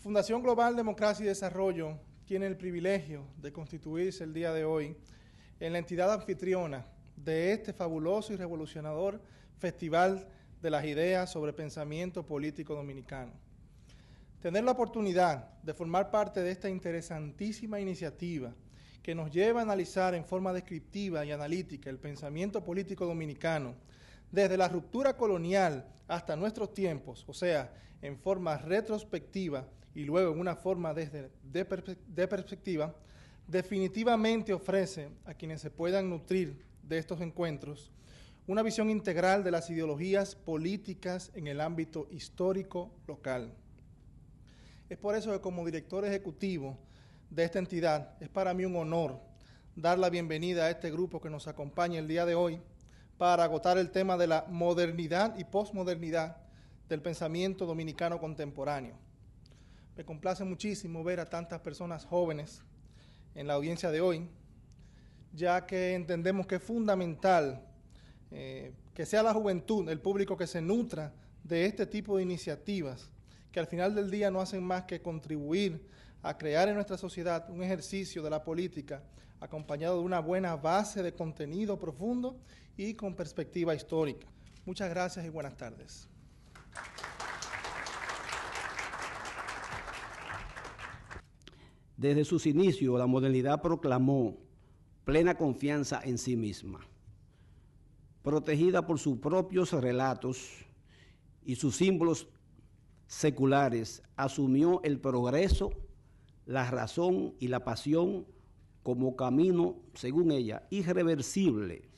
Fundación Global Democracia y Desarrollo tiene el privilegio de constituirse el día de hoy en la entidad anfitriona de este fabuloso y revolucionador Festival de las Ideas sobre Pensamiento Político Dominicano. Tener la oportunidad de formar parte de esta interesantísima iniciativa que nos lleva a analizar en forma descriptiva y analítica el pensamiento político dominicano desde la ruptura colonial hasta nuestros tiempos, o sea, en forma retrospectiva y luego en una forma de perspectiva, definitivamente ofrece a quienes se puedan nutrir de estos encuentros una visión integral de las ideologías políticas en el ámbito histórico local. Es por eso que como director ejecutivo de esta entidad es para mí un honor dar la bienvenida a este grupo que nos acompaña el día de hoy para agotar el tema de la modernidad y posmodernidad del pensamiento dominicano contemporáneo. Me complace muchísimo ver a tantas personas jóvenes en la audiencia de hoy, ya que entendemos que es fundamental que sea la juventud, el público que se nutra de este tipo de iniciativas, que al final del día no hacen más que contribuir a crear en nuestra sociedad un ejercicio de la política acompañado de una buena base de contenido profundo y con perspectiva histórica. Muchas gracias y buenas tardes. Desde sus inicios, la modernidad proclamó plena confianza en sí misma. Protegida por sus propios relatos y sus símbolos seculares, asumió el progreso, la razón y la pasión como camino, según ella, irreversible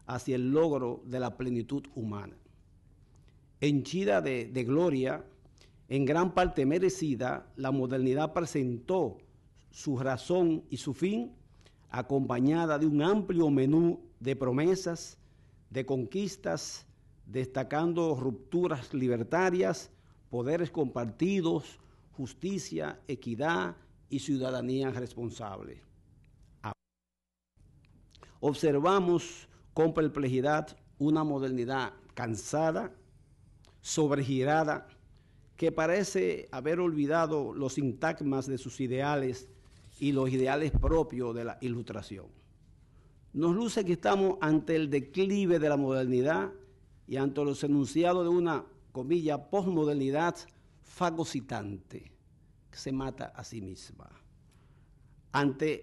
hacia el logro de la plenitud humana. Henchida de gloria, en gran parte merecida, la modernidad presentó su razón y su fin, acompañada de un amplio menú de promesas, de conquistas, destacando rupturas libertarias, poderes compartidos, justicia, equidad y ciudadanía responsable. Observamos con perplejidad una modernidad cansada, sobregirada, que parece haber olvidado los sintagmas de sus ideales y los ideales propios de la Ilustración. Nos luce que estamos ante el declive de la modernidad y ante los enunciados de una, comilla, posmodernidad fagocitante, que se mata a sí misma.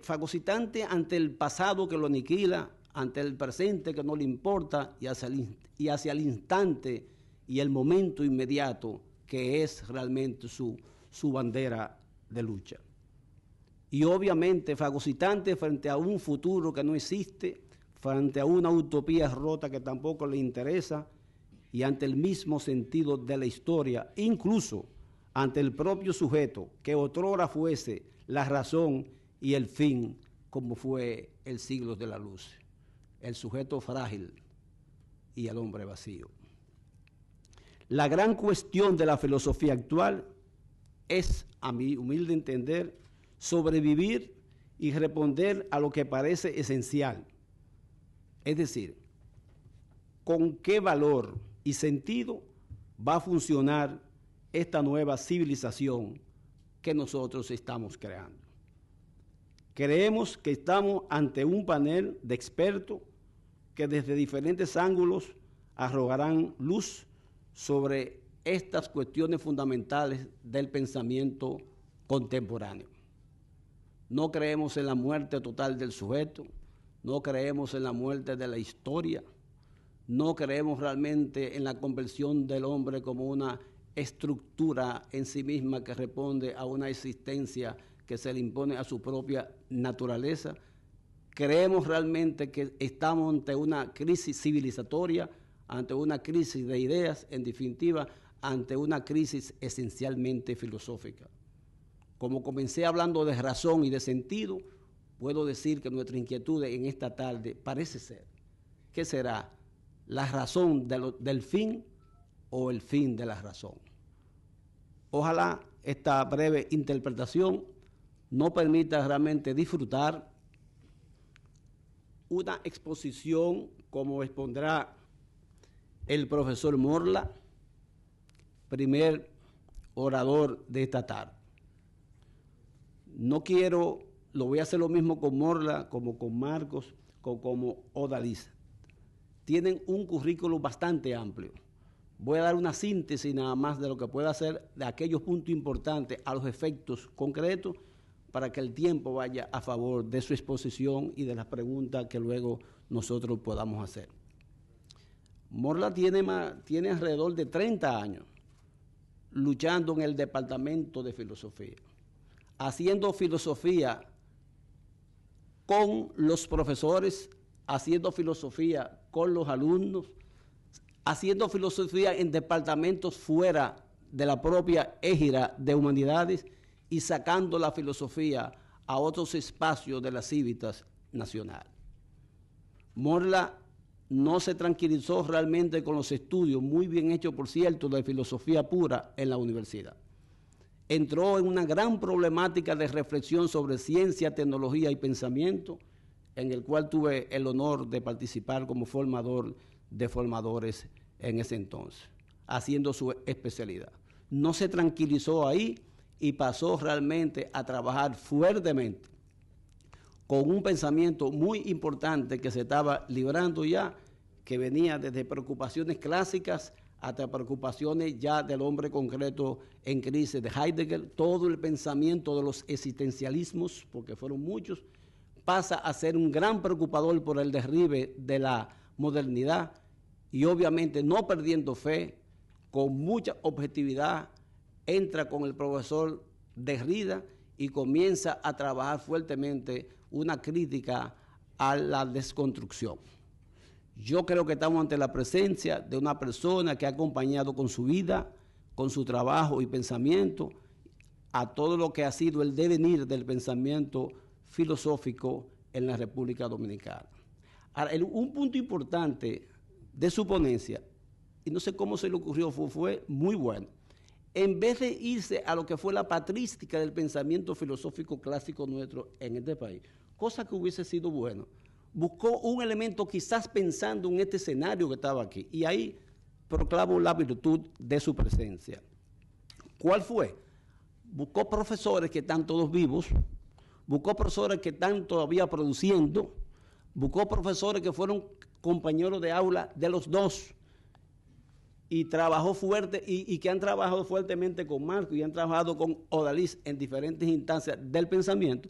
Fagocitante ante el pasado que lo aniquila, ante el presente que no le importa y hacia el instante y el momento inmediato que es realmente su bandera de lucha. Y obviamente fagocitante frente a un futuro que no existe, frente a una utopía rota que tampoco le interesa y ante el mismo sentido de la historia, incluso ante el propio sujeto que otrora fuese la razón y el fin, como fue el siglo de la luz, el sujeto frágil y el hombre vacío. La gran cuestión de la filosofía actual es, a mi humilde entender, sobrevivir y responder a lo que parece esencial. Es decir, ¿con qué valor y sentido va a funcionar esta nueva civilización que nosotros estamos creando? Creemos que estamos ante un panel de expertos que desde diferentes ángulos arrojarán luz sobre estas cuestiones fundamentales del pensamiento contemporáneo. No creemos en la muerte total del sujeto, no creemos en la muerte de la historia, no creemos realmente en la conversión del hombre como una estructura en sí misma que responde a una existencia que se le impone a su propia naturaleza. Creemos realmente que estamos ante una crisis civilizatoria, ante una crisis de ideas, en definitiva, ante una crisis esencialmente filosófica. Como comencé hablando de razón y de sentido, puedo decir que nuestra inquietud en esta tarde parece ser, ¿qué será? ¿La razón del fin o el fin de la razón? Ojalá esta breve interpretación no permita realmente disfrutar una exposición como expondrá el profesor Morla, primer orador de esta tarde. No quiero, lo voy a hacer lo mismo con Morla, como con Marcos, como Odalis. Tienen un currículo bastante amplio. Voy a dar una síntesis nada más de lo que pueda hacer de aquellos puntos importantes a los efectos concretos para que el tiempo vaya a favor de su exposición y de las preguntas que luego nosotros podamos hacer. Morla tiene alrededor de 30 años luchando en el departamento de filosofía, haciendo filosofía con los profesores, haciendo filosofía con los alumnos, haciendo filosofía en departamentos fuera de la propia égira de humanidades y sacando la filosofía a otros espacios de las cívitas nacionales. Morla no se tranquilizó realmente con los estudios, muy bien hechos por cierto, de filosofía pura en la universidad. Entró en una gran problemática de reflexión sobre ciencia, tecnología y pensamiento, en el cual tuve el honor de participar como formador de formadores en ese entonces, haciendo su especialidad. No se tranquilizó ahí y pasó realmente a trabajar fuertemente con un pensamiento muy importante que se estaba librando ya, que venía desde preocupaciones clásicas hasta preocupaciones ya del hombre concreto en crisis de Heidegger. Todo el pensamiento de los existencialismos, porque fueron muchos, pasa a ser un gran preocupador por el derribe de la modernidad y obviamente no perdiendo fe, con mucha objetividad, entra con el profesor Derrida y comienza a trabajar fuertemente una crítica a la desconstrucción. Yo creo que estamos ante la presencia de una persona que ha acompañado con su vida, con su trabajo y pensamiento, a todo lo que ha sido el devenir del pensamiento filosófico en la República Dominicana. Ahora, un punto importante de su ponencia, y no sé cómo se le ocurrió, fue muy bueno. En vez de irse a lo que fue la patrística del pensamiento filosófico clásico nuestro en este país, cosa que hubiese sido bueno, buscó un elemento quizás pensando en este escenario que estaba aquí, y ahí proclamo la virtud de su presencia. ¿Cuál fue? Buscó profesores que están todos vivos, buscó profesores que están todavía produciendo, buscó profesores que fueron compañeros de aula de los dos, y trabajó fuerte, y que han trabajado fuertemente con Marco y han trabajado con Odalis en diferentes instancias del pensamiento,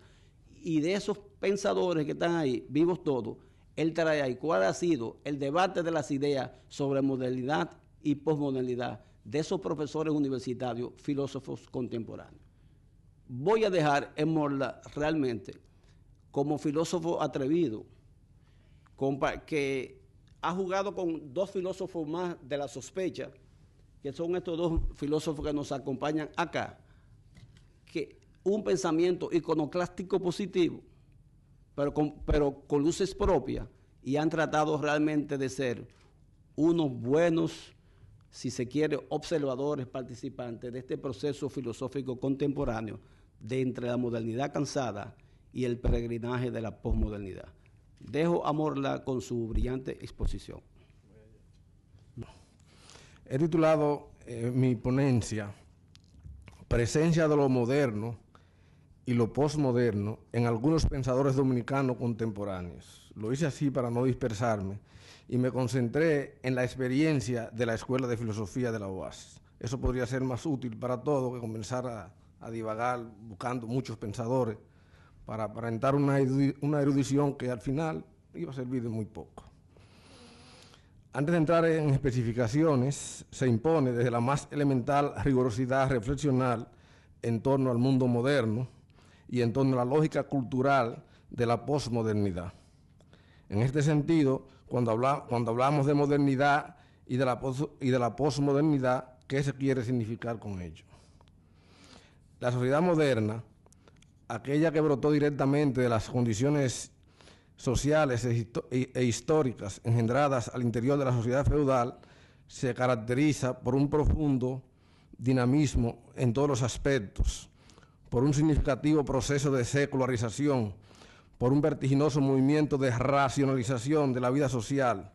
y de esos pensadores que están ahí, vivos todos, él trae ahí cuál ha sido el debate de las ideas sobre modernidad y posmodernidad de esos profesores universitarios, filósofos contemporáneos. Voy a dejar en Morla realmente como filósofo atrevido, que ha jugado con dos filósofos más de la sospecha, que son estos dos filósofos que nos acompañan acá, que un pensamiento iconoclástico positivo, pero con luces propias, y han tratado realmente de ser unos buenos, si se quiere, observadores, participantes de este proceso filosófico contemporáneo de entre la modernidad cansada y el peregrinaje de la posmodernidad. Dejo a Morla con su brillante exposición. He titulado mi ponencia Presencia de lo moderno y lo posmoderno en algunos pensadores dominicanos contemporáneos. Lo hice así para no dispersarme y me concentré en la experiencia de la Escuela de Filosofía de la UAS. Eso podría ser más útil para todos que comenzar a divagar buscando muchos pensadores para aparentar una erudición que al final iba a servir de muy poco. Antes de entrar en especificaciones, se impone desde la más elemental rigurosidad reflexional en torno al mundo moderno y en torno a la lógica cultural de la posmodernidad. En este sentido, cuando hablamos de modernidad y de la posmodernidad, ¿qué se quiere significar con ello? La sociedad moderna, aquella que brotó directamente de las condiciones sociales e históricas engendradas al interior de la sociedad feudal, se caracteriza por un profundo dinamismo en todos los aspectos, por un significativo proceso de secularización, por un vertiginoso movimiento de racionalización de la vida social,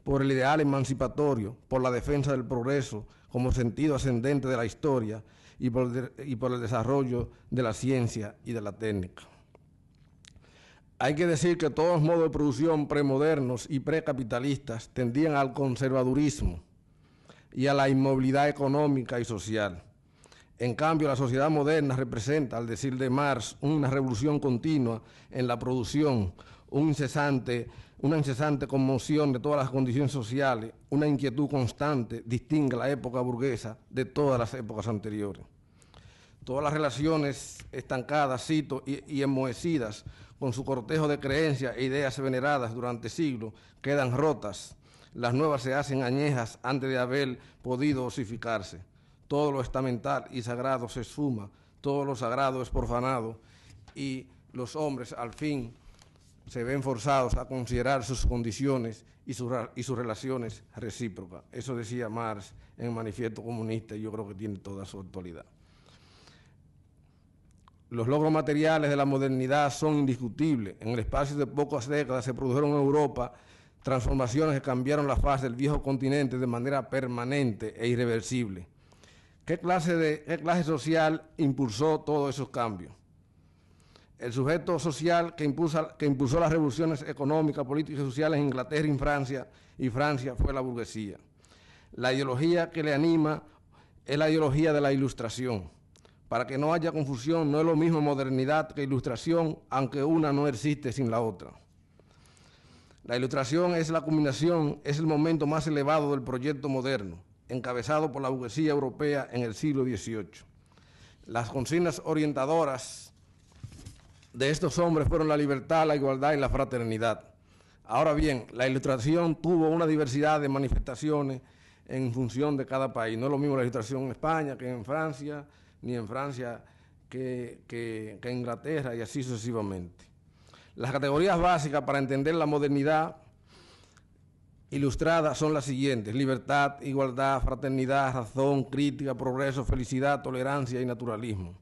por el ideal emancipatorio, por la defensa del progreso como sentido ascendente de la historia y por el desarrollo de la ciencia y de la técnica. Hay que decir que todos los modos de producción premodernos y precapitalistas tendían al conservadurismo y a la inmovilidad económica y social. En cambio, la sociedad moderna representa, al decir de Marx, una revolución continua en la producción, una incesante conmoción de todas las condiciones sociales, una inquietud constante distingue la época burguesa de todas las épocas anteriores. Todas las relaciones estancadas, cito, y enmohecidas con su cortejo de creencias e ideas veneradas durante siglos quedan rotas. Las nuevas se hacen añejas antes de haber podido osificarse. Todo lo estamental y sagrado se esfuma, todo lo sagrado es profanado y los hombres al fin se ven forzados a considerar sus condiciones y sus relaciones recíprocas. Eso decía Marx en el Manifiesto Comunista y yo creo que tiene toda su actualidad. Los logros materiales de la modernidad son indiscutibles. En el espacio de pocas décadas se produjeron en Europa transformaciones que cambiaron la faz del viejo continente de manera permanente e irreversible. ¿Qué clase social impulsó todos esos cambios? El sujeto social que impulsó las revoluciones económicas, políticas y sociales en Inglaterra y Francia fue la burguesía. La ideología que le anima es la ideología de la Ilustración. Para que no haya confusión, no es lo mismo modernidad que ilustración, aunque una no existe sin la otra. La Ilustración es la culminación, es el momento más elevado del proyecto moderno, encabezado por la burguesía europea en el siglo XVIII. Las consignas orientadoras de estos hombres fueron la libertad, la igualdad y la fraternidad. Ahora bien, la Ilustración tuvo una diversidad de manifestaciones en función de cada país. No es lo mismo la Ilustración en España que en Francia, ni en Francia que en Inglaterra y así sucesivamente. Las categorías básicas para entender la modernidad ilustrada son las siguientes: libertad, igualdad, fraternidad, razón, crítica, progreso, felicidad, tolerancia y naturalismo.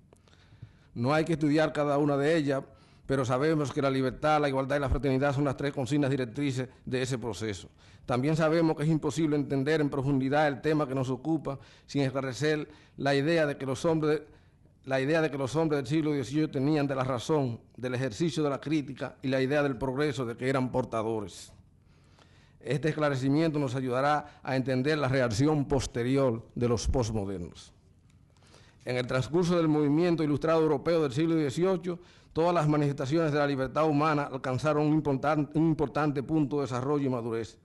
No hay que estudiar cada una de ellas, pero sabemos que la libertad, la igualdad y la fraternidad son las tres consignas directrices de ese proceso. También sabemos que es imposible entender en profundidad el tema que nos ocupa sin esclarecer la idea de que los hombres del siglo XVIII tenían de la razón, del ejercicio de la crítica y la idea del progreso de que eran portadores. Este esclarecimiento nos ayudará a entender la reacción posterior de los postmodernos. En el transcurso del movimiento ilustrado europeo del siglo XVIII, todas las manifestaciones de la libertad humana alcanzaron un importante punto de desarrollo y madurez.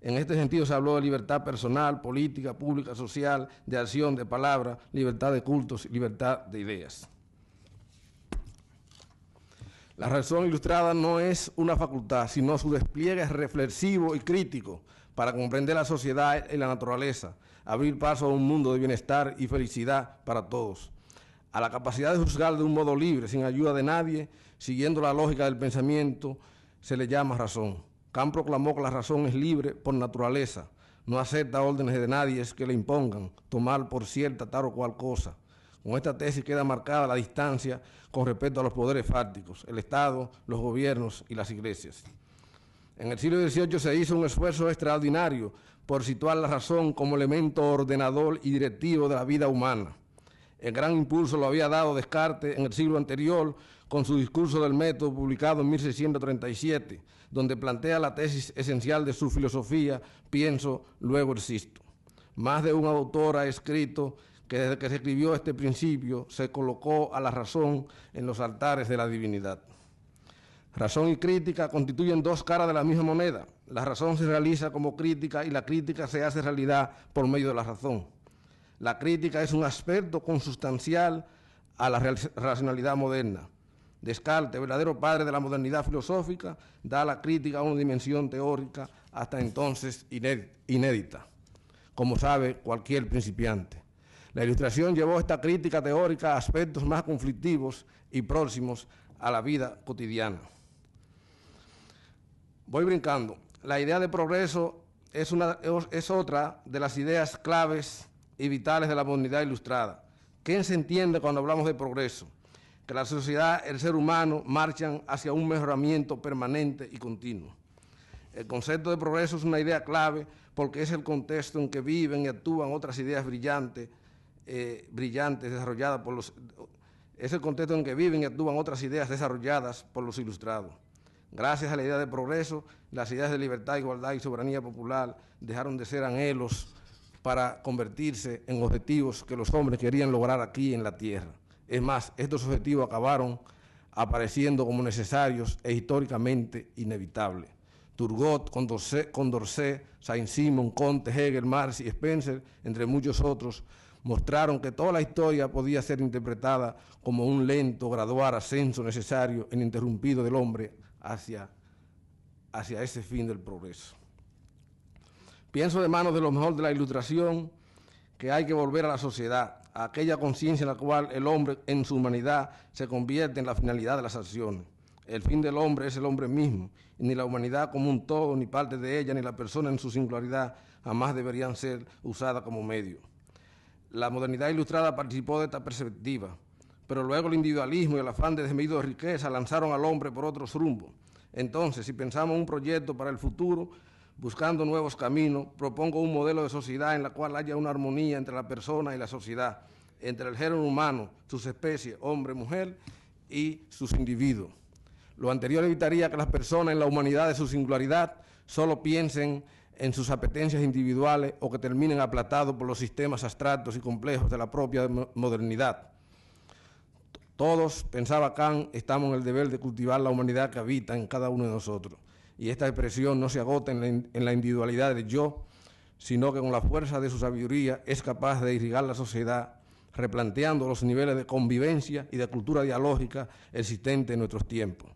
En este sentido se habló de libertad personal, política, pública, social, de acción, de palabra, libertad de cultos y libertad de ideas. La razón ilustrada no es una facultad, sino su despliegue reflexivo y crítico para comprender la sociedad y la naturaleza, abrir paso a un mundo de bienestar y felicidad para todos. A la capacidad de juzgar de un modo libre, sin ayuda de nadie, siguiendo la lógica del pensamiento, se le llama razón. Kant proclamó que la razón es libre por naturaleza, no acepta órdenes de nadie que le impongan tomar por cierta tal o cual cosa. Con esta tesis queda marcada la distancia con respecto a los poderes fácticos, el Estado, los gobiernos y las iglesias. En el siglo XVIII se hizo un esfuerzo extraordinario por situar la razón como elemento ordenador y directivo de la vida humana. El gran impulso lo había dado Descartes en el siglo anterior con su discurso del método publicado en 1637, donde plantea la tesis esencial de su filosofía: pienso, luego existo. Más de un autor ha escrito que desde que se escribió este principio se colocó a la razón en los altares de la divinidad. Razón y crítica constituyen dos caras de la misma moneda. La razón se realiza como crítica y la crítica se hace realidad por medio de la razón. La crítica es un aspecto consustancial a la racionalidad moderna. Descartes, verdadero padre de la modernidad filosófica, da a la crítica una dimensión teórica hasta entonces inédita, como sabe cualquier principiante. La Ilustración llevó esta crítica teórica a aspectos más conflictivos y próximos a la vida cotidiana. Voy brincando. La idea de progreso es otra de las ideas claves y vitales de la modernidad ilustrada. ¿Qué se entiende cuando hablamos de progreso? Que la sociedad, el ser humano, marchan hacia un mejoramiento permanente y continuo. El concepto de progreso es una idea clave porque es el contexto en que viven y actúan otras ideas brillantes brillantes desarrolladas por los... Es el contexto en que viven y actúan otras ideas desarrolladas por los ilustrados. Gracias a la idea de progreso, las ideas de libertad, igualdad y soberanía popular dejaron de ser anhelos para convertirse en objetivos que los hombres querían lograr aquí en la tierra. Es más, estos objetivos acabaron apareciendo como necesarios e históricamente inevitables. Turgot, Condorcet, Saint-Simon, Comte, Hegel, Marx y Spencer, entre muchos otros, mostraron que toda la historia podía ser interpretada como un lento, gradual ascenso necesario e ininterrumpido del hombre hacia ese fin del progreso. Pienso de manos de lo mejor de la Ilustración que hay que volver a la sociedad, a aquella conciencia en la cual el hombre en su humanidad se convierte en la finalidad de las acciones. El fin del hombre es el hombre mismo, y ni la humanidad como un todo, ni parte de ella, ni la persona en su singularidad jamás deberían ser usadas como medio. La modernidad ilustrada participó de esta perspectiva, pero luego el individualismo y el afán de desmedido de riqueza lanzaron al hombre por otros rumbos. Entonces, si pensamos en un proyecto para el futuro, buscando nuevos caminos, propongo un modelo de sociedad en la cual haya una armonía entre la persona y la sociedad, entre el género humano, sus especies, hombre, mujer, y sus individuos. Lo anterior evitaría que las personas en la humanidad de su singularidad solo piensen en sus apetencias individuales o que terminen aplastados por los sistemas abstractos y complejos de la propia modernidad. Todos, pensaba Kant, estamos en el deber de cultivar la humanidad que habita en cada uno de nosotros. Y esta expresión no se agota en la individualidad del yo, sino que con la fuerza de su sabiduría es capaz de irrigar la sociedad, replanteando los niveles de convivencia y de cultura dialógica existentes en nuestros tiempos.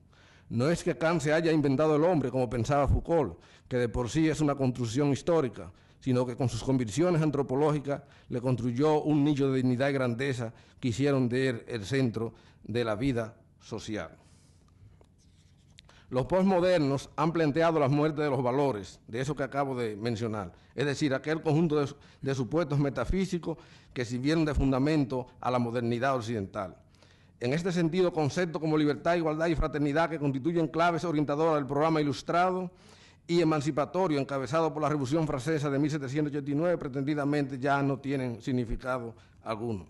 No es que Kant se haya inventado el hombre, como pensaba Foucault, que de por sí es una construcción histórica, sino que con sus convicciones antropológicas le construyó un nicho de dignidad y grandeza que hicieron de él el centro de la vida social. Los postmodernos han planteado la muerte de los valores, de eso que acabo de mencionar, es decir, aquel conjunto de supuestos metafísicos que sirvieron de fundamento a la modernidad occidental. En este sentido, conceptos como libertad, igualdad y fraternidad, que constituyen claves orientadoras del programa ilustrado y emancipatorio encabezado por la Revolución Francesa de 1789, pretendidamente ya no tienen significado alguno.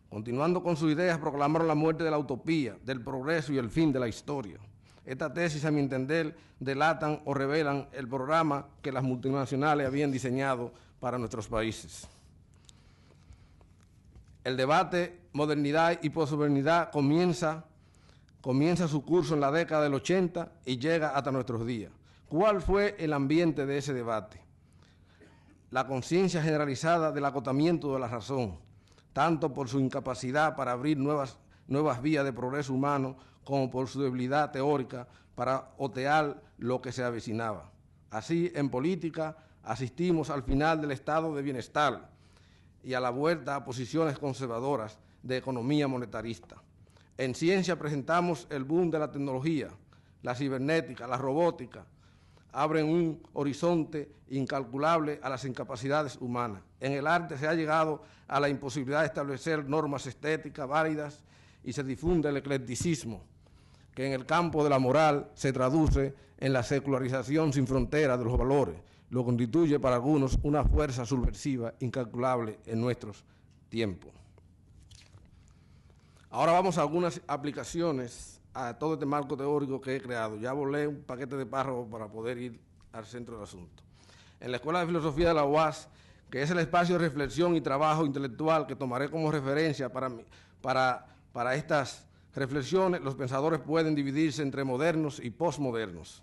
Continuando con sus ideas, proclamaron la muerte de la utopía, del progreso y el fin de la historia. Esta tesis, a mi entender, delatan o revelan el programa que las multinacionales habían diseñado para nuestros países. El debate modernidad y posmodernidad comienza su curso en la década del 80 y llega hasta nuestros días. ¿Cuál fue el ambiente de ese debate? La conciencia generalizada del acotamiento de la razón, tanto por su incapacidad para abrir nuevas vías de progreso humano, como por su debilidad teórica para otear lo que se avecinaba. Así, en política, asistimos al final del estado de bienestar y a la vuelta a posiciones conservadoras de economía monetarista. En ciencia presentamos el boom de la tecnología, la cibernética, la robótica, abren un horizonte incalculable a las incapacidades humanas. En el arte se ha llegado a la imposibilidad de establecer normas estéticas válidas y se difunde el eclecticismo, que en el campo de la moral se traduce en la secularización sin fronteras de los valores, lo constituye para algunos una fuerza subversiva incalculable en nuestros tiempos. Ahora vamos a algunas aplicaciones a todo este marco teórico que he creado. Ya volé un paquete de párrafos para poder ir al centro del asunto. En la Escuela de Filosofía de la UAS, que es el espacio de reflexión y trabajo intelectual que tomaré como referencia para estas reflexiones, los pensadores pueden dividirse entre modernos y posmodernos.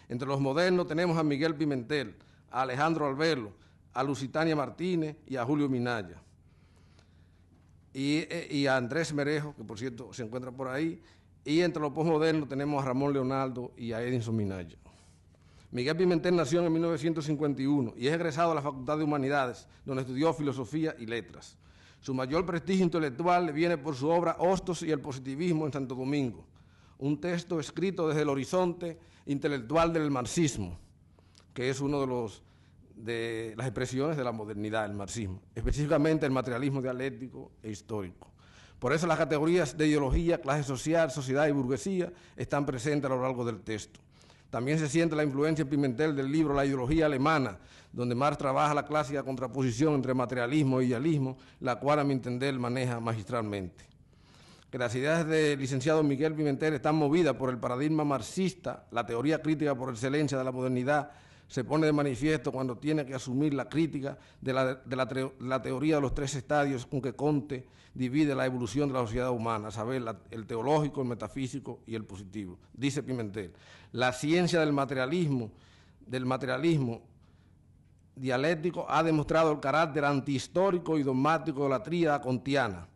Entre los modernos tenemos a Miguel Pimentel, a Alejandro Albelo, a Lusitania Martínez y a Julio Minaya. Y a Andrés Merejo, que por cierto se encuentra por ahí, y entre los posmodernos tenemos a Ramón Leonardo y a Edinson Minaya. Miguel Pimentel nació en 1951 y es egresado de la Facultad de Humanidades, donde estudió Filosofía y Letras. Su mayor prestigio intelectual le viene por su obra Hostos y el positivismo en Santo Domingo, un texto escrito desde el horizonte intelectual del marxismo, que es uno de las expresiones de la modernidad, el marxismo, específicamente el materialismo dialéctico e histórico. Por eso las categorías de ideología, clase social, sociedad y burguesía están presentes a lo largo del texto. También se siente la influencia en Pimentel del libro La ideología alemana, donde Marx trabaja la clásica contraposición entre materialismo e idealismo, la cual a mi entender maneja magistralmente. Que las ideas del licenciado Miguel Pimentel están movidas por el paradigma marxista, la teoría crítica por excelencia de la modernidad, se pone de manifiesto cuando tiene que asumir la crítica de la teoría de los tres estadios con que Comte divide la evolución de la sociedad humana, a saber, el teológico, el metafísico y el positivo. Dice Pimentel, la ciencia del materialismo dialéctico ha demostrado el carácter antihistórico y dogmático de la tríada kantiana.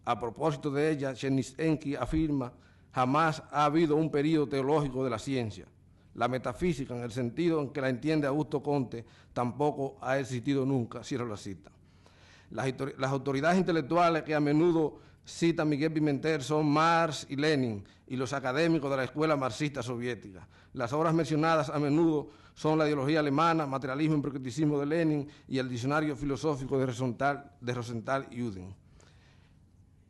A propósito de ella, Chernyshenko afirma, jamás ha habido un periodo teológico de la ciencia. La metafísica, en el sentido en que la entiende Augusto Comte, tampoco ha existido nunca, cierro la cita. Las autoridades intelectuales que a menudo cita Miguel Pimentel son Marx y Lenin y los académicos de la escuela marxista soviética. Las obras mencionadas a menudo son la ideología alemana, materialismo y pragmatismo de Lenin y el diccionario filosófico de Rosenthal y Uden.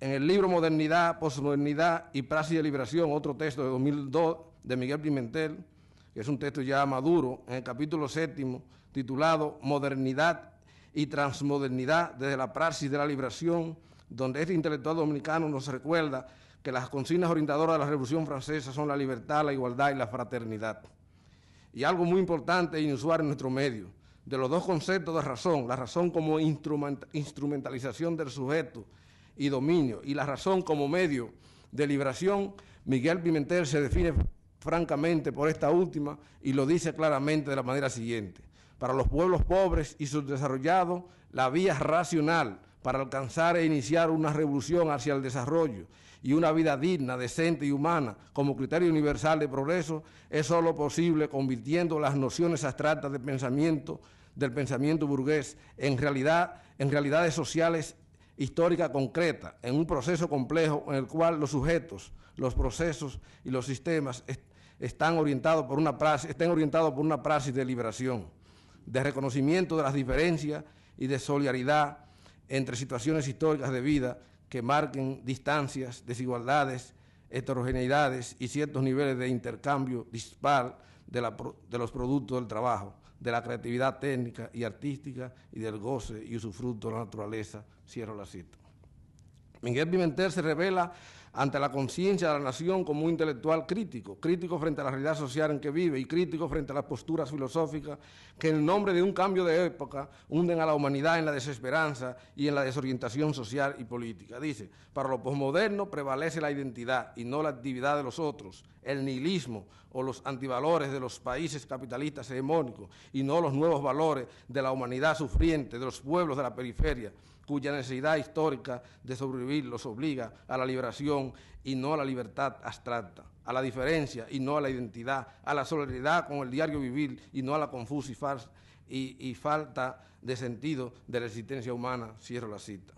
En el libro Modernidad, Posmodernidad y Praxis de Liberación, otro texto de 2002 de Miguel Pimentel, que es un texto ya maduro, en el capítulo 7, titulado Modernidad y Transmodernidad desde la Praxis de la Liberación, donde este intelectual dominicano nos recuerda que las consignas orientadoras de la Revolución Francesa son la libertad, la igualdad y la fraternidad. Y algo muy importante e inusual en nuestro medio, de los dos conceptos de razón, la razón como instrumentalización del sujeto y dominio, y la razón como medio de liberación, Miguel Pimentel se define francamente por esta última y lo dice claramente de la manera siguiente. Para los pueblos pobres y subdesarrollados, la vía racional para alcanzar e iniciar una revolución hacia el desarrollo y una vida digna, decente y humana como criterio universal de progreso es solo posible convirtiendo las nociones abstractas del pensamiento burgués en realidades sociales históricas concretas, en un proceso complejo en el cual los sujetos, los procesos y los sistemas estén orientados por una praxis de liberación, de reconocimiento de las diferencias y de solidaridad entre situaciones históricas de vida que marquen distancias, desigualdades, heterogeneidades y ciertos niveles de intercambio dispar de los productos del trabajo, de la creatividad técnica y artística y del goce y usufructo de la naturaleza. Cierro la cita. Miguel Pimentel se revela ante la conciencia de la nación como un intelectual crítico frente a la realidad social en que vive y crítico frente a las posturas filosóficas que en nombre de un cambio de época hunden a la humanidad en la desesperanza y en la desorientación social y política. Dice, para lo posmoderno prevalece la identidad y no la actividad de los otros, el nihilismo o los antivalores de los países capitalistas hegemónicos y no los nuevos valores de la humanidad sufriente, de los pueblos de la periferia, cuya necesidad histórica de sobrevivir los obliga a la liberación y no a la libertad abstracta, a la diferencia y no a la identidad, a la solidaridad con el diario vivir y no a la confusa y falta de sentido de la existencia humana. Cierro la cita.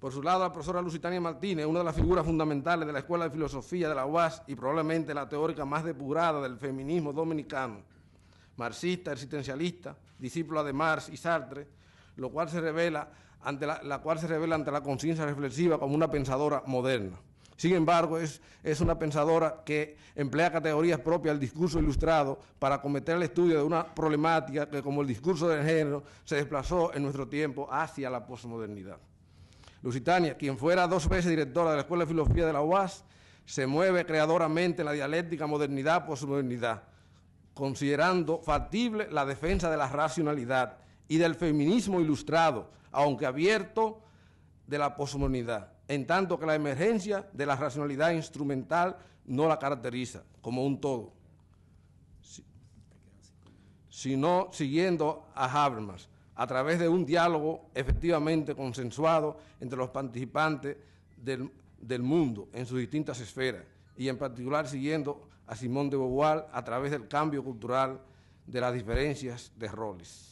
Por su lado, la profesora Lusitania Martínez, una de las figuras fundamentales de la Escuela de Filosofía de la UAS y probablemente la teórica más depurada del feminismo dominicano, marxista, existencialista, discípula de Marx y Sartre, la cual se revela ante la conciencia reflexiva como una pensadora moderna. Sin embargo, es una pensadora que emplea categorías propias del discurso ilustrado para acometer el estudio de una problemática que, como el discurso del género, se desplazó en nuestro tiempo hacia la posmodernidad. Lusitania, quien fuera 2 veces directora de la Escuela de Filosofía de la UAS, se mueve creadoramente en la dialéctica modernidad-posmodernidad, considerando factible la defensa de la racionalidad y del feminismo ilustrado, aunque abierto, de la posmodernidad, en tanto que la emergencia de la racionalidad instrumental no la caracteriza como un todo, sino siguiendo a Habermas, a través de un diálogo efectivamente consensuado entre los participantes del mundo en sus distintas esferas, y en particular siguiendo a Simone de Beauvoir a través del cambio cultural de las diferencias de roles.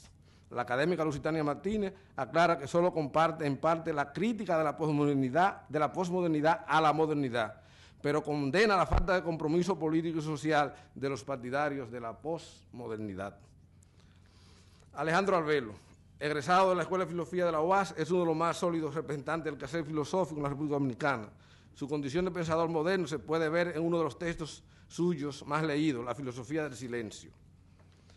La académica Lusitania Martínez aclara que solo comparte en parte la crítica de la posmodernidad a la modernidad, pero condena la falta de compromiso político y social de los partidarios de la posmodernidad. Alejandro Arbelo, egresado de la Escuela de Filosofía de la UAS, es uno de los más sólidos representantes del quehacer filosófico en la República Dominicana. Su condición de pensador moderno se puede ver en uno de los textos suyos más leídos, La filosofía del silencio.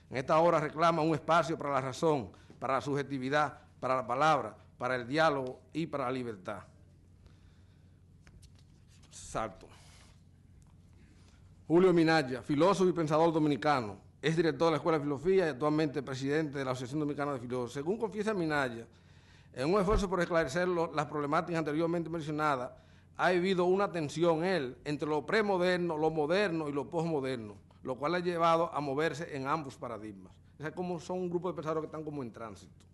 En esta obra reclama un espacio para la razón, para la subjetividad, para la palabra, para el diálogo y para la libertad. Salto. Julio Minaya, filósofo y pensador dominicano, es director de la Escuela de Filosofía y actualmente presidente de la Asociación Dominicana de Filósofos. Según confiesa Minaya, en un esfuerzo por esclarecer las problemáticas anteriormente mencionadas, ha habido una tensión entre lo premoderno, lo moderno y lo posmoderno, lo cual ha llevado a moverse en ambos paradigmas. Es como son un grupo de pensadores que están como en tránsito.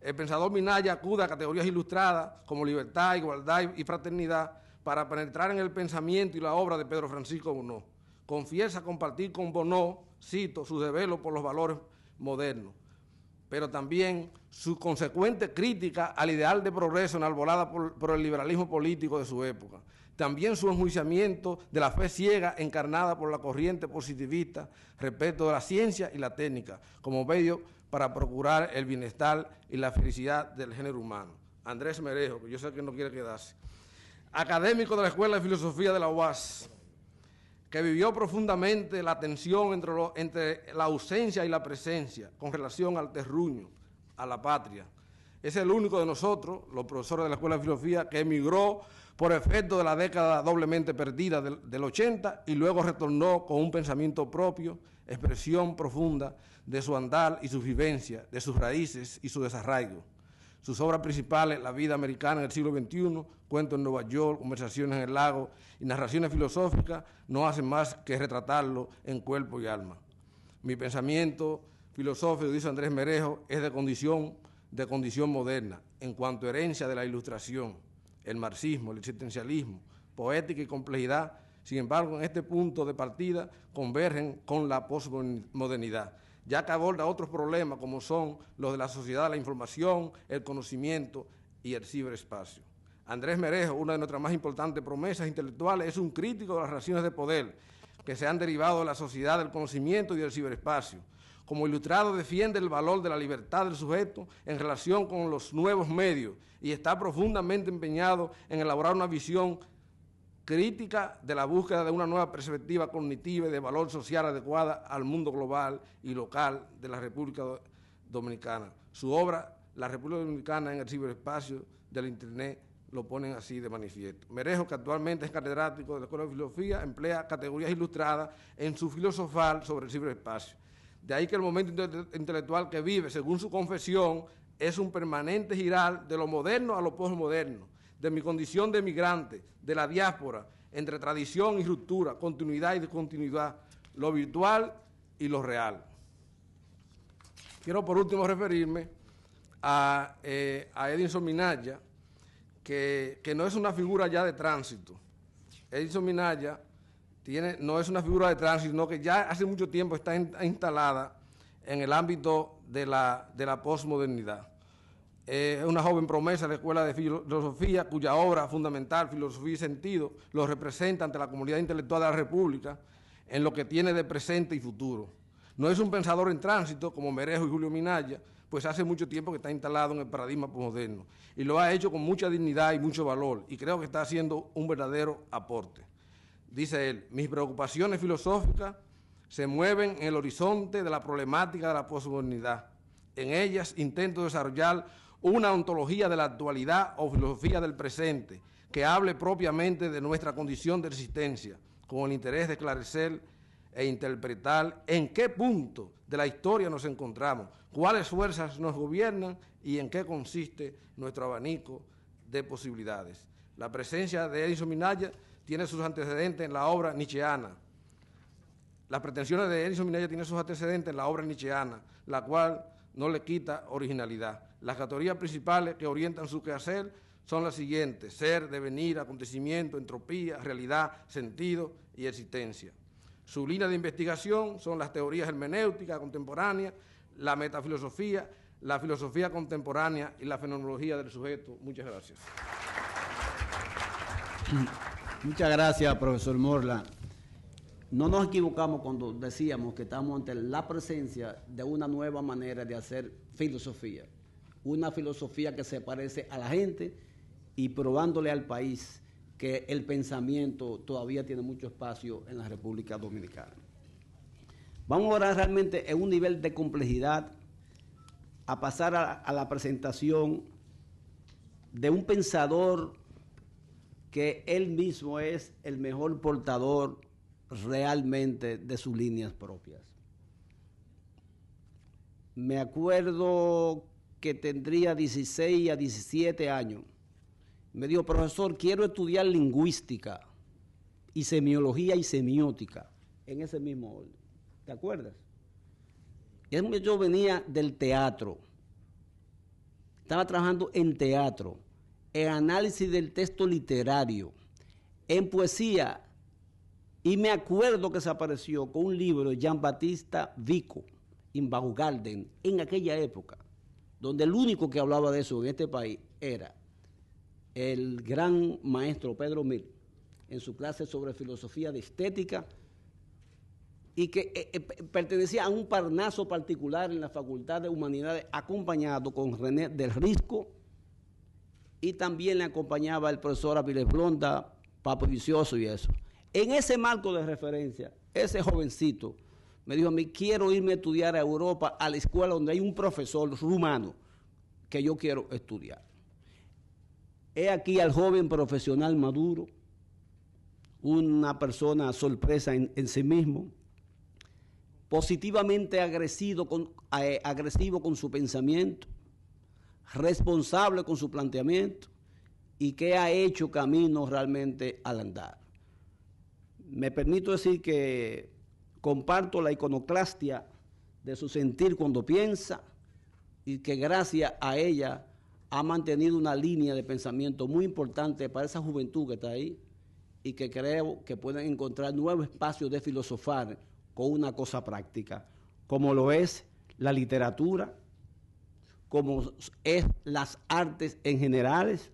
El pensador Minaya acude a categorías ilustradas como libertad, igualdad y fraternidad para penetrar en el pensamiento y la obra de Pedro Francisco Boneau. Confiesa compartir con Boneau, cito, su desvelo por los valores modernos, pero también su consecuente crítica al ideal de progreso enarbolada por el liberalismo político de su época. También su enjuiciamiento de la fe ciega encarnada por la corriente positivista respecto de la ciencia y la técnica como medio para procurar el bienestar y la felicidad del género humano. Andrés Merejo, que yo sé que no quiere quedarse, académico de la Escuela de Filosofía de la UAS, que vivió profundamente la tensión entre la ausencia y la presencia con relación al terruño, a la patria. Es el único de nosotros, los profesores de la Escuela de Filosofía, que emigró por efecto de la década doblemente perdida del 80 y luego retornó con un pensamiento propio, expresión profunda de su andar y su vivencia, de sus raíces y su desarraigo. Sus obras principales, La vida americana en el siglo XXI, Cuento en Nueva York, Conversaciones en el lago y Narraciones filosóficas, no hacen más que retratarlo en cuerpo y alma. Mi pensamiento filosófico, dice Andrés Merejo, es de condición moderna, en cuanto a herencia de la Ilustración, el marxismo, el existencialismo, poética y complejidad. Sin embargo, en este punto de partida convergen con la posmodernidad, ya que aborda otros problemas como son los de la sociedad de la información, el conocimiento y el ciberespacio. Andrés Merejo, una de nuestras más importantes promesas intelectuales, es un crítico de las relaciones de poder que se han derivado de la sociedad del conocimiento y del ciberespacio. Como ilustrado, defiende el valor de la libertad del sujeto en relación con los nuevos medios y está profundamente empeñado en elaborar una visión crítica de la búsqueda de una nueva perspectiva cognitiva y de valor social adecuada al mundo global y local de la República Dominicana. Su obra, La República Dominicana en el ciberespacio del Internet, lo ponen así de manifiesto. Merejo, que actualmente es catedrático de la Escuela de Filosofía, emplea categorías ilustradas en su filosofal sobre el ciberespacio. De ahí que el momento intelectual que vive, según su confesión, es un permanente girar de lo moderno a lo posmoderno, de mi condición de migrante, de la diáspora, entre tradición y ruptura, continuidad y discontinuidad, lo virtual y lo real. Quiero por último referirme a Edinson Minaya, que no es una figura ya de tránsito. Edinson Minaya no es una figura de tránsito, sino que ya hace mucho tiempo está instalada en el ámbito de la posmodernidad. Es una joven promesa de la Escuela de Filosofía, cuya obra fundamental, Filosofía y Sentido, lo representa ante la comunidad intelectual de la República en lo que tiene de presente y futuro. No es un pensador en tránsito como Merejo y Julio Minaya, pues hace mucho tiempo que está instalado en el paradigma posmoderno y lo ha hecho con mucha dignidad y mucho valor, y creo que está haciendo un verdadero aporte. Dice él, mis preocupaciones filosóficas se mueven en el horizonte de la problemática de la posmodernidad. En ellas intento desarrollar una ontología de la actualidad o filosofía del presente que hable propiamente de nuestra condición de existencia, con el interés de esclarecer e interpretar en qué punto de la historia nos encontramos, cuáles fuerzas nos gobiernan y en qué consiste nuestro abanico de posibilidades. La presencia de Edinson Minaya tiene sus antecedentes en la obra nietzscheana. Las pretensiones de Edinson Minaya tienen sus antecedentes en la obra nietzscheana, la cual no le quita originalidad. Las categorías principales que orientan su quehacer son las siguientes: ser, devenir, acontecimiento, entropía, realidad, sentido y existencia. Su línea de investigación son las teorías hermenéuticas contemporáneas, la metafilosofía, la filosofía contemporánea y la fenomenología del sujeto. Muchas gracias. Muchas gracias, profesor Morla. No nos equivocamos cuando decíamos que estamos ante la presencia de una nueva manera de hacer filosofía. Una filosofía que se parece a la gente y probándole al país que el pensamiento todavía tiene mucho espacio en la República Dominicana. Vamos ahora realmente en un nivel de complejidad a pasar a la presentación de un pensador que él mismo es el mejor portador realmente de sus líneas propias. Me acuerdo que tendría 16 a 17 años. Me dijo, profesor, quiero estudiar lingüística y semiología y semiótica en ese mismo orden. ¿Te acuerdas? Yo venía del teatro. Estaba trabajando en teatro, en análisis del texto literario, en poesía. Y me acuerdo que se apareció con un libro de Jean-Baptiste Vico, In Baumgarten, en aquella época, donde el único que hablaba de eso en este país era el gran maestro Pedro Mir, en su clase sobre filosofía de estética, y que pertenecía a un parnaso particular en la Facultad de Humanidades, acompañado con René del Risco, y también le acompañaba el profesor Avilés Blonda, Papo Vicioso y eso. En ese marco de referencia, ese jovencito me dijo a mí, quiero irme a estudiar a Europa, a la escuela donde hay un profesor rumano que yo quiero estudiar. He aquí al joven profesional maduro, una persona sorpresa en sí mismo, positivamente agresivo con su pensamiento, responsable con su planteamiento y que ha hecho camino realmente al andar. Me permito decir que comparto la iconoclastia de su sentir cuando piensa y que gracias a ella ha mantenido una línea de pensamiento muy importante para esa juventud que está ahí y que creo que pueden encontrar nuevos espacios de filosofar con una cosa práctica, como lo es la literatura, como es las artes en generales,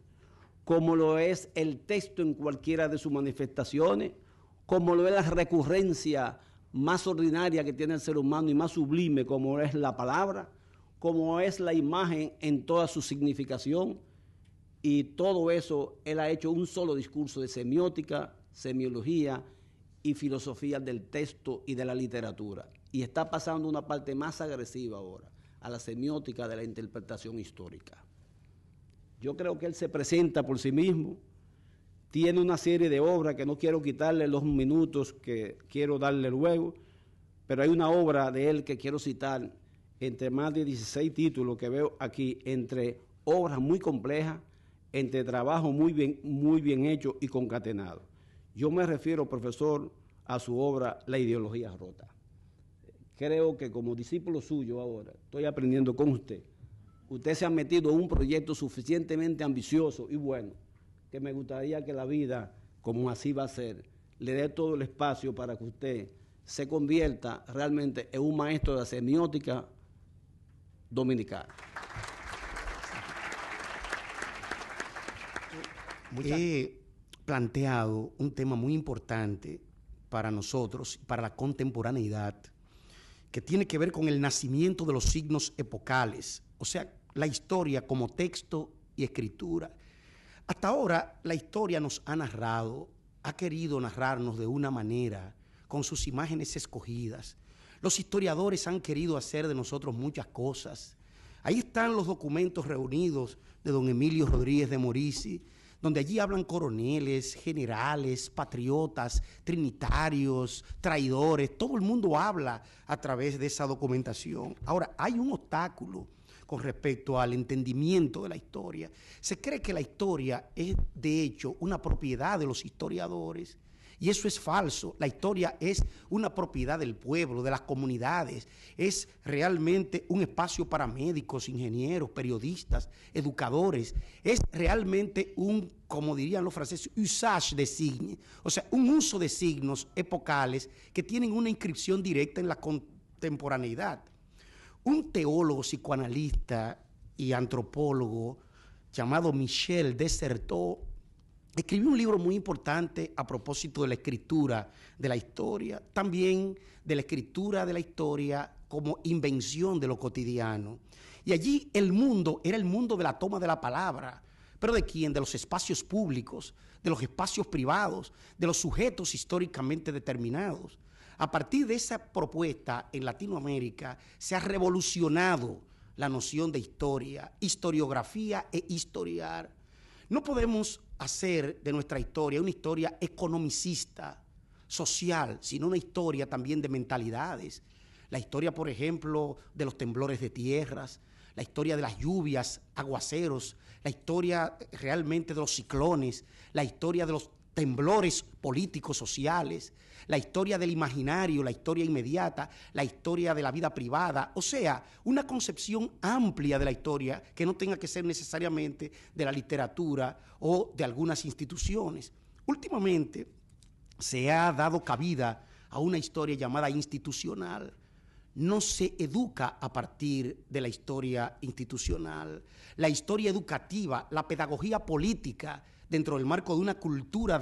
como lo es el texto en cualquiera de sus manifestaciones, como lo es la recurrencia más ordinaria que tiene el ser humano y más sublime como es la palabra, como es la imagen en toda su significación, y todo eso él ha hecho un solo discurso de semiótica, semiología y filosofía del texto y de la literatura, y está pasando una parte más agresiva ahora, a la semiótica de la interpretación histórica. Yo creo que él se presenta por sí mismo, tiene una serie de obras que no quiero quitarle los minutos que quiero darle luego, pero hay una obra de él que quiero citar entre más de 16 títulos que veo aquí, entre obras muy complejas, entre trabajo muy bien hecho y concatenado. Yo me refiero, profesor, a su obra La ideología rota. Creo que como discípulo suyo ahora, estoy aprendiendo con usted. Usted se ha metido en un proyecto suficientemente ambicioso y bueno, que me gustaría que la vida, como así va a ser, le dé todo el espacio para que usted se convierta realmente en un maestro de la semiótica dominicana. He planteado un tema muy importante para nosotros, para la contemporaneidad, que tiene que ver con el nacimiento de los signos epocales, o sea, la historia como texto y escritura. Hasta ahora la historia nos ha narrado, ha querido narrarnos de una manera, con sus imágenes escogidas. Los historiadores han querido hacer de nosotros muchas cosas. Ahí están los documentos reunidos de don Emilio Rodríguez de Morici, donde allí hablan coroneles, generales, patriotas, trinitarios, traidores. Todo el mundo habla a través de esa documentación. Ahora, hay un obstáculo con respecto al entendimiento de la historia. Se cree que la historia es, de hecho, una propiedad de los historiadores, y eso es falso. La historia es una propiedad del pueblo, de las comunidades. Es realmente un espacio para médicos, ingenieros, periodistas, educadores. Es realmente un, como dirían los franceses, usage de signes, o sea, un uso de signos epocales que tienen una inscripción directa en la contemporaneidad. Un teólogo psicoanalista y antropólogo llamado Michel Desserteau escribió un libro muy importante a propósito de la escritura de la historia, también de la escritura de la historia como invención de lo cotidiano. Y allí el mundo era el mundo de la toma de la palabra, ¿Pero de quién? De los espacios públicos, de los espacios privados, de los sujetos históricamente determinados. A partir de esa propuesta en Latinoamérica se ha revolucionado la noción de historia, historiografía e historiar. No podemos hacer de nuestra historia una historia economicista, social, sino una historia también de mentalidades. La historia, por ejemplo, de los temblores de tierras, la historia de las lluvias, aguaceros, la historia realmente de los ciclones, la historia de los temblores políticos, sociales, la historia del imaginario, la historia inmediata, la historia de la vida privada, o sea, una concepción amplia de la historia que no tenga que ser necesariamente de la literatura o de algunas instituciones. Últimamente se ha dado cabida a una historia llamada institucional. No se educa a partir de la historia institucional. La historia educativa, la pedagogía política, dentro del marco de una cultura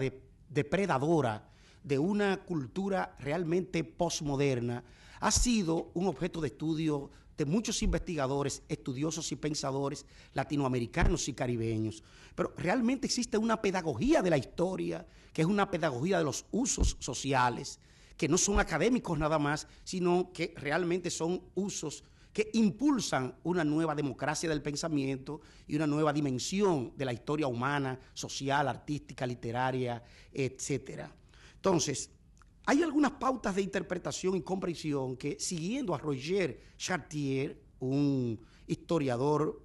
depredadora, de una cultura realmente postmoderna, ha sido un objeto de estudio de muchos investigadores, estudiosos y pensadores latinoamericanos y caribeños. Pero realmente existe una pedagogía de la historia, que es una pedagogía de los usos sociales, que no son académicos nada más, sino que realmente son usos que impulsan una nueva democracia del pensamiento y una nueva dimensión de la historia humana, social, artística, literaria, etcétera. Entonces, hay algunas pautas de interpretación y comprensión que, siguiendo a Roger Chartier, un historiador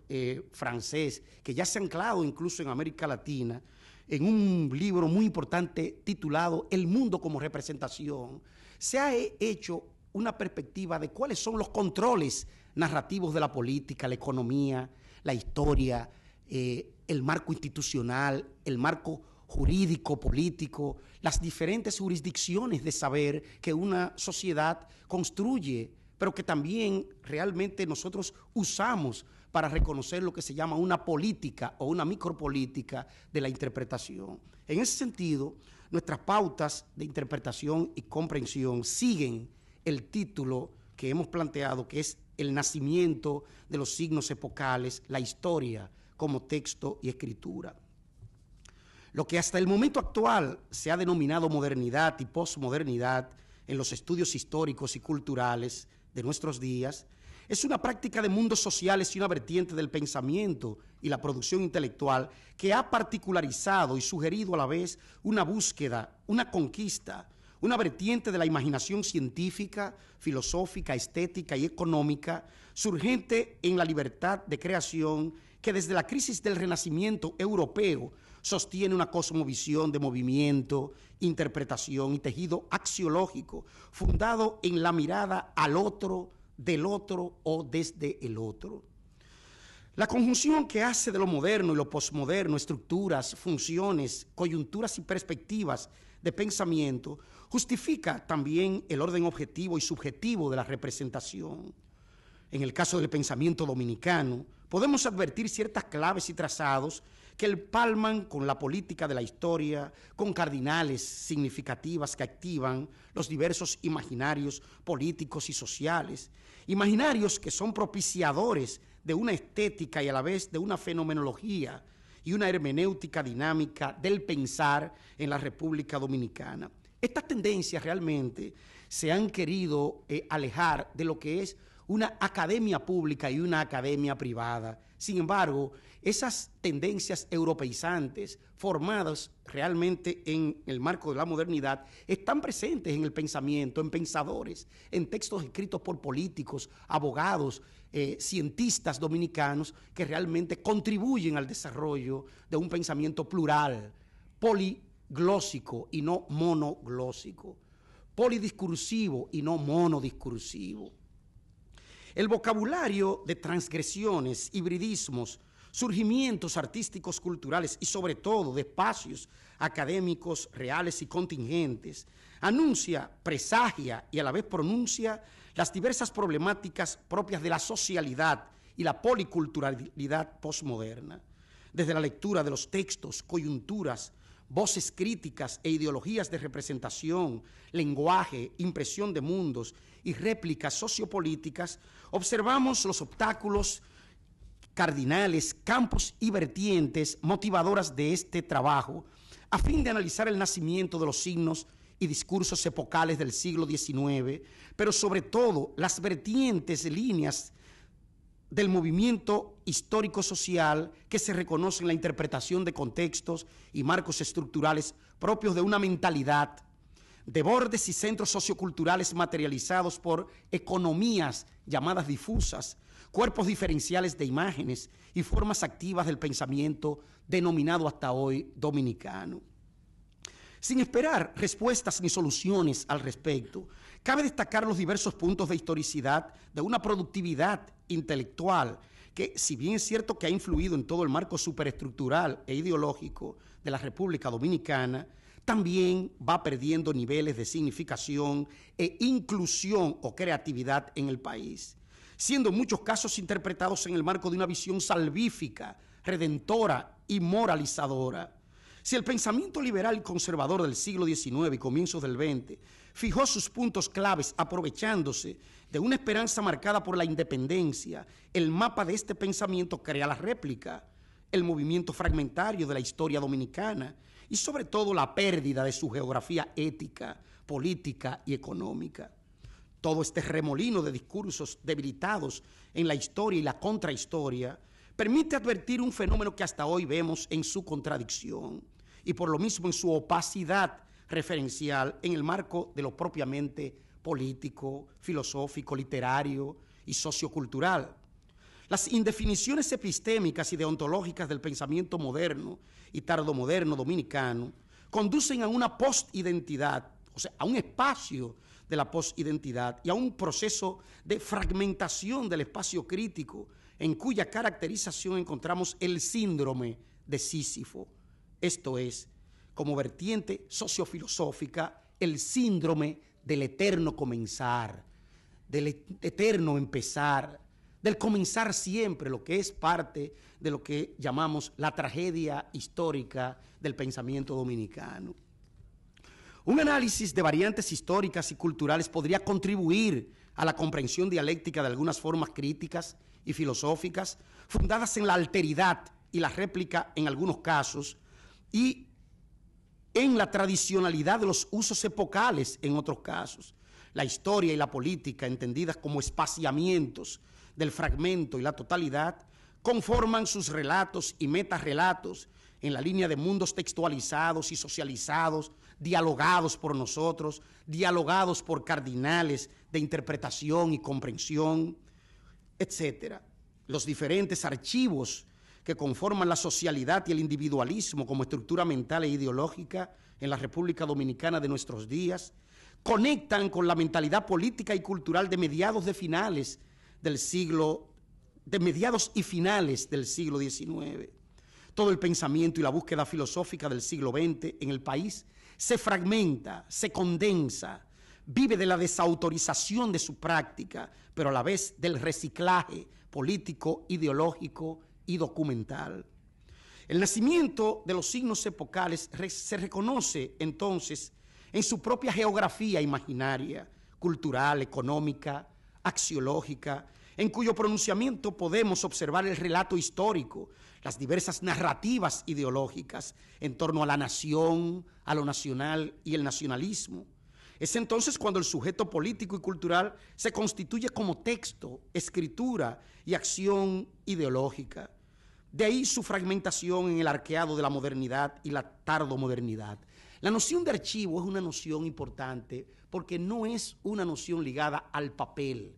francés que ya se ha anclado incluso en América Latina, en un libro muy importante titulado El mundo como representación, se ha hecho una perspectiva de cuáles son los controles narrativos de la política, la economía, la historia, el marco institucional, el marco jurídico, político, las diferentes jurisdicciones de saber que una sociedad construye, pero que también realmente nosotros usamos para reconocer lo que se llama una política o una micropolítica de la interpretación. En ese sentido, nuestras pautas de interpretación y comprensión siguen el título que hemos planteado, que es el nacimiento de los signos epocales, la historia como texto y escritura. Lo que hasta el momento actual se ha denominado modernidad y posmodernidad en los estudios históricos y culturales de nuestros días es una práctica de mundos sociales y una vertiente del pensamiento y la producción intelectual que ha particularizado y sugerido a la vez una búsqueda, una conquista, una vertiente de la imaginación científica, filosófica, estética y económica, surgente en la libertad de creación que desde la crisis del Renacimiento europeo sostiene una cosmovisión de movimiento, interpretación y tejido axiológico, fundado en la mirada al otro, del otro o desde el otro. La conjunción que hace de lo moderno y lo posmoderno estructuras, funciones, coyunturas y perspectivas de pensamiento justifica también el orden objetivo y subjetivo de la representación. En el caso del pensamiento dominicano, podemos advertir ciertas claves y trazados que empalman con la política de la historia, con cardinales significativas que activan los diversos imaginarios políticos y sociales, imaginarios que son propiciadores de una estética y a la vez de una fenomenología y una hermenéutica dinámica del pensar en la República Dominicana. Estas tendencias realmente se han querido alejar de lo que es una academia pública y una academia privada. Sin embargo, esas tendencias europeizantes formadas realmente en el marco de la modernidad están presentes en el pensamiento, en pensadores, en textos escritos por políticos, abogados, cientistas dominicanos que realmente contribuyen al desarrollo de un pensamiento plural, poliglósico y no monoglósico, polidiscursivo y no monodiscursivo. El vocabulario de transgresiones, hibridismos, surgimientos artísticos, culturales y sobre todo de espacios académicos reales y contingentes, anuncia, presagia y a la vez pronuncia las diversas problemáticas propias de la socialidad y la policulturalidad postmoderna. Desde la lectura de los textos, coyunturas, voces críticas e ideologías de representación, lenguaje, impresión de mundos y réplicas sociopolíticas, observamos los obstáculos cardinales, campos y vertientes motivadoras de este trabajo, a fin de analizar el nacimiento de los signos y discursos epocales del siglo XIX, pero sobre todo las vertientes, líneas del movimiento histórico-social que se reconoce en la interpretación de contextos y marcos estructurales propios de una mentalidad de bordes y centros socioculturales materializados por economías llamadas difusas, cuerpos diferenciales de imágenes y formas activas del pensamiento denominado hasta hoy dominicano. Sin esperar respuestas ni soluciones al respecto, cabe destacar los diversos puntos de historicidad de una productividad intelectual que, si bien es cierto que ha influido en todo el marco superestructural e ideológico de la República Dominicana, también va perdiendo niveles de significación e inclusión o creatividad en el país, siendo en muchos casos interpretados en el marco de una visión salvífica, redentora y moralizadora. Si el pensamiento liberal y conservador del siglo XIX y comienzos del XX fijó sus puntos claves aprovechándose de una esperanza marcada por la independencia, el mapa de este pensamiento crea la réplica, el movimiento fragmentario de la historia dominicana y sobre todo la pérdida de su geografía ética, política y económica. Todo este remolino de discursos debilitados en la historia y la contrahistoria permite advertir un fenómeno que hasta hoy vemos en su contradicción y por lo mismo en su opacidad referencial en el marco de lo propiamente político, filosófico, literario y sociocultural. Las indefiniciones epistémicas y deontológicas del pensamiento moderno y tardomoderno dominicano conducen a una postidentidad, o sea, a un espacio de la postidentidad y a un proceso de fragmentación del espacio crítico en cuya caracterización encontramos el síndrome de Sísifo, esto es, como vertiente sociofilosófica, el síndrome del eterno comenzar, del eterno empezar, del comenzar siempre, lo que es parte de lo que llamamos la tragedia histórica del pensamiento dominicano. Un análisis de variantes históricas y culturales podría contribuir a la comprensión dialéctica de algunas formas críticas y filosóficas fundadas en la alteridad y la réplica en algunos casos y en la tradicionalidad de los usos epocales en otros casos. La historia y la política, entendidas como espaciamientos del fragmento y la totalidad, conforman sus relatos y metarrelatos en la línea de mundos textualizados y socializados, dialogados por nosotros, dialogados por cardinales de interpretación y comprensión, etc. Los diferentes archivos que conforman la socialidad y el individualismo como estructura mental e ideológica en la República Dominicana de nuestros días, conectan con la mentalidad política y cultural de mediados y finales del siglo XIX. Todo el pensamiento y la búsqueda filosófica del siglo XX en el país se fragmenta, se condensa, vive de la desautorización de su práctica, pero a la vez del reciclaje político, ideológico y documental. El nacimiento de los signos epocales se reconoce entonces en su propia geografía imaginaria, cultural, económica, axiológica, en cuyo pronunciamiento podemos observar el relato histórico, las diversas narrativas ideológicas en torno a la nación, a lo nacional y el nacionalismo. Es entonces cuando el sujeto político y cultural se constituye como texto, escritura y acción ideológica. De ahí su fragmentación en el arqueado de la modernidad y la tardomodernidad. La noción de archivo es una noción importante porque no es una noción ligada al papel,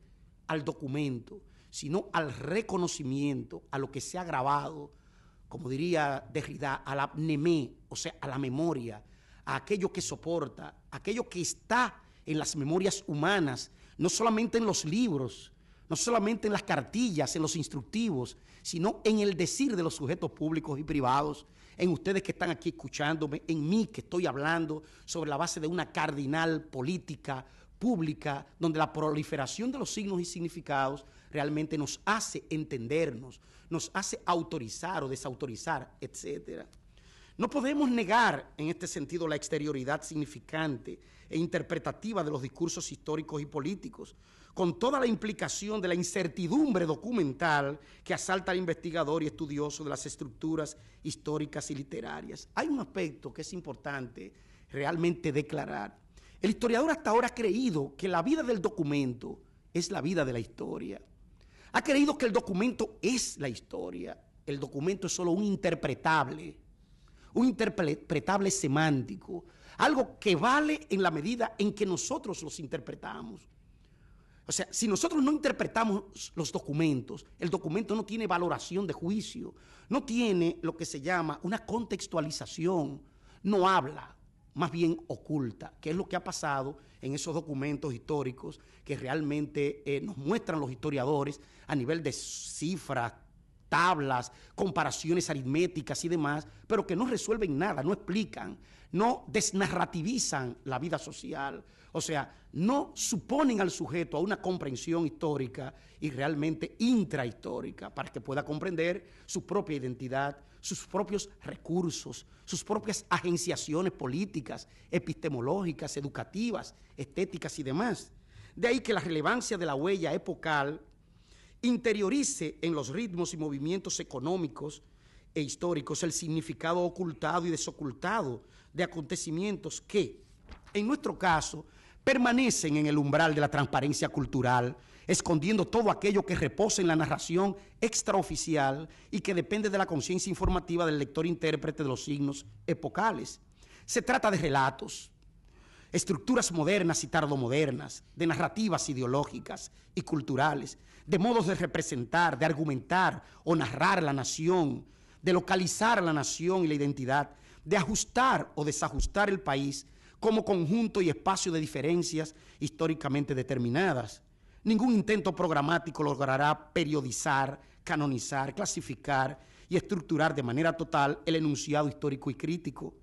al documento, sino al reconocimiento, a lo que se ha grabado, como diría Derrida, a la mnemé, o sea, a la memoria, a aquello que soporta, aquello que está en las memorias humanas, no solamente en los libros, no solamente en las cartillas, en los instructivos, sino en el decir de los sujetos públicos y privados, en ustedes que están aquí escuchándome, en mí que estoy hablando sobre la base de una cardinal política pública, donde la proliferación de los signos y significados realmente nos hace entendernos, nos hace autorizar o desautorizar, etc. No podemos negar en este sentido la exterioridad significante e interpretativa de los discursos históricos y políticos, con toda la implicación de la incertidumbre documental que asalta al investigador y estudioso de las estructuras históricas y literarias. Hay un aspecto que es importante realmente declarar. El historiador hasta ahora ha creído que la vida del documento es la vida de la historia. Ha creído que el documento es la historia. El documento es solo un interpretable semántico, algo que vale en la medida en que nosotros los interpretamos. O sea, si nosotros no interpretamos los documentos, el documento no tiene valoración de juicio, no tiene lo que se llama una contextualización, no habla, más bien oculta, que es lo que ha pasado en esos documentos históricos que realmente nos muestran los historiadores a nivel de cifras, tablas, comparaciones aritméticas y demás, pero que no resuelven nada, no explican, no desnarrativizan la vida social, o sea, no suponen al sujeto a una comprensión histórica y realmente intrahistórica para que pueda comprender su propia identidad, sus propios recursos, sus propias agenciaciones políticas, epistemológicas, educativas, estéticas y demás. De ahí que la relevancia de la huella epocal interiorice en los ritmos y movimientos económicos e históricos el significado ocultado y desocultado de acontecimientos que, en nuestro caso, permanecen en el umbral de la transparencia cultural, escondiendo todo aquello que reposa en la narración extraoficial y que depende de la conciencia informativa del lector intérprete de los signos epocales. Se trata de relatos, estructuras modernas y tardomodernas, de narrativas ideológicas y culturales, de modos de representar, de argumentar o narrar la nación, de localizar la nación y la identidad, de ajustar o desajustar el país como conjunto y espacio de diferencias históricamente determinadas. Ningún intento programático logrará periodizar, canonizar, clasificar y estructurar de manera total el enunciado histórico y crítico,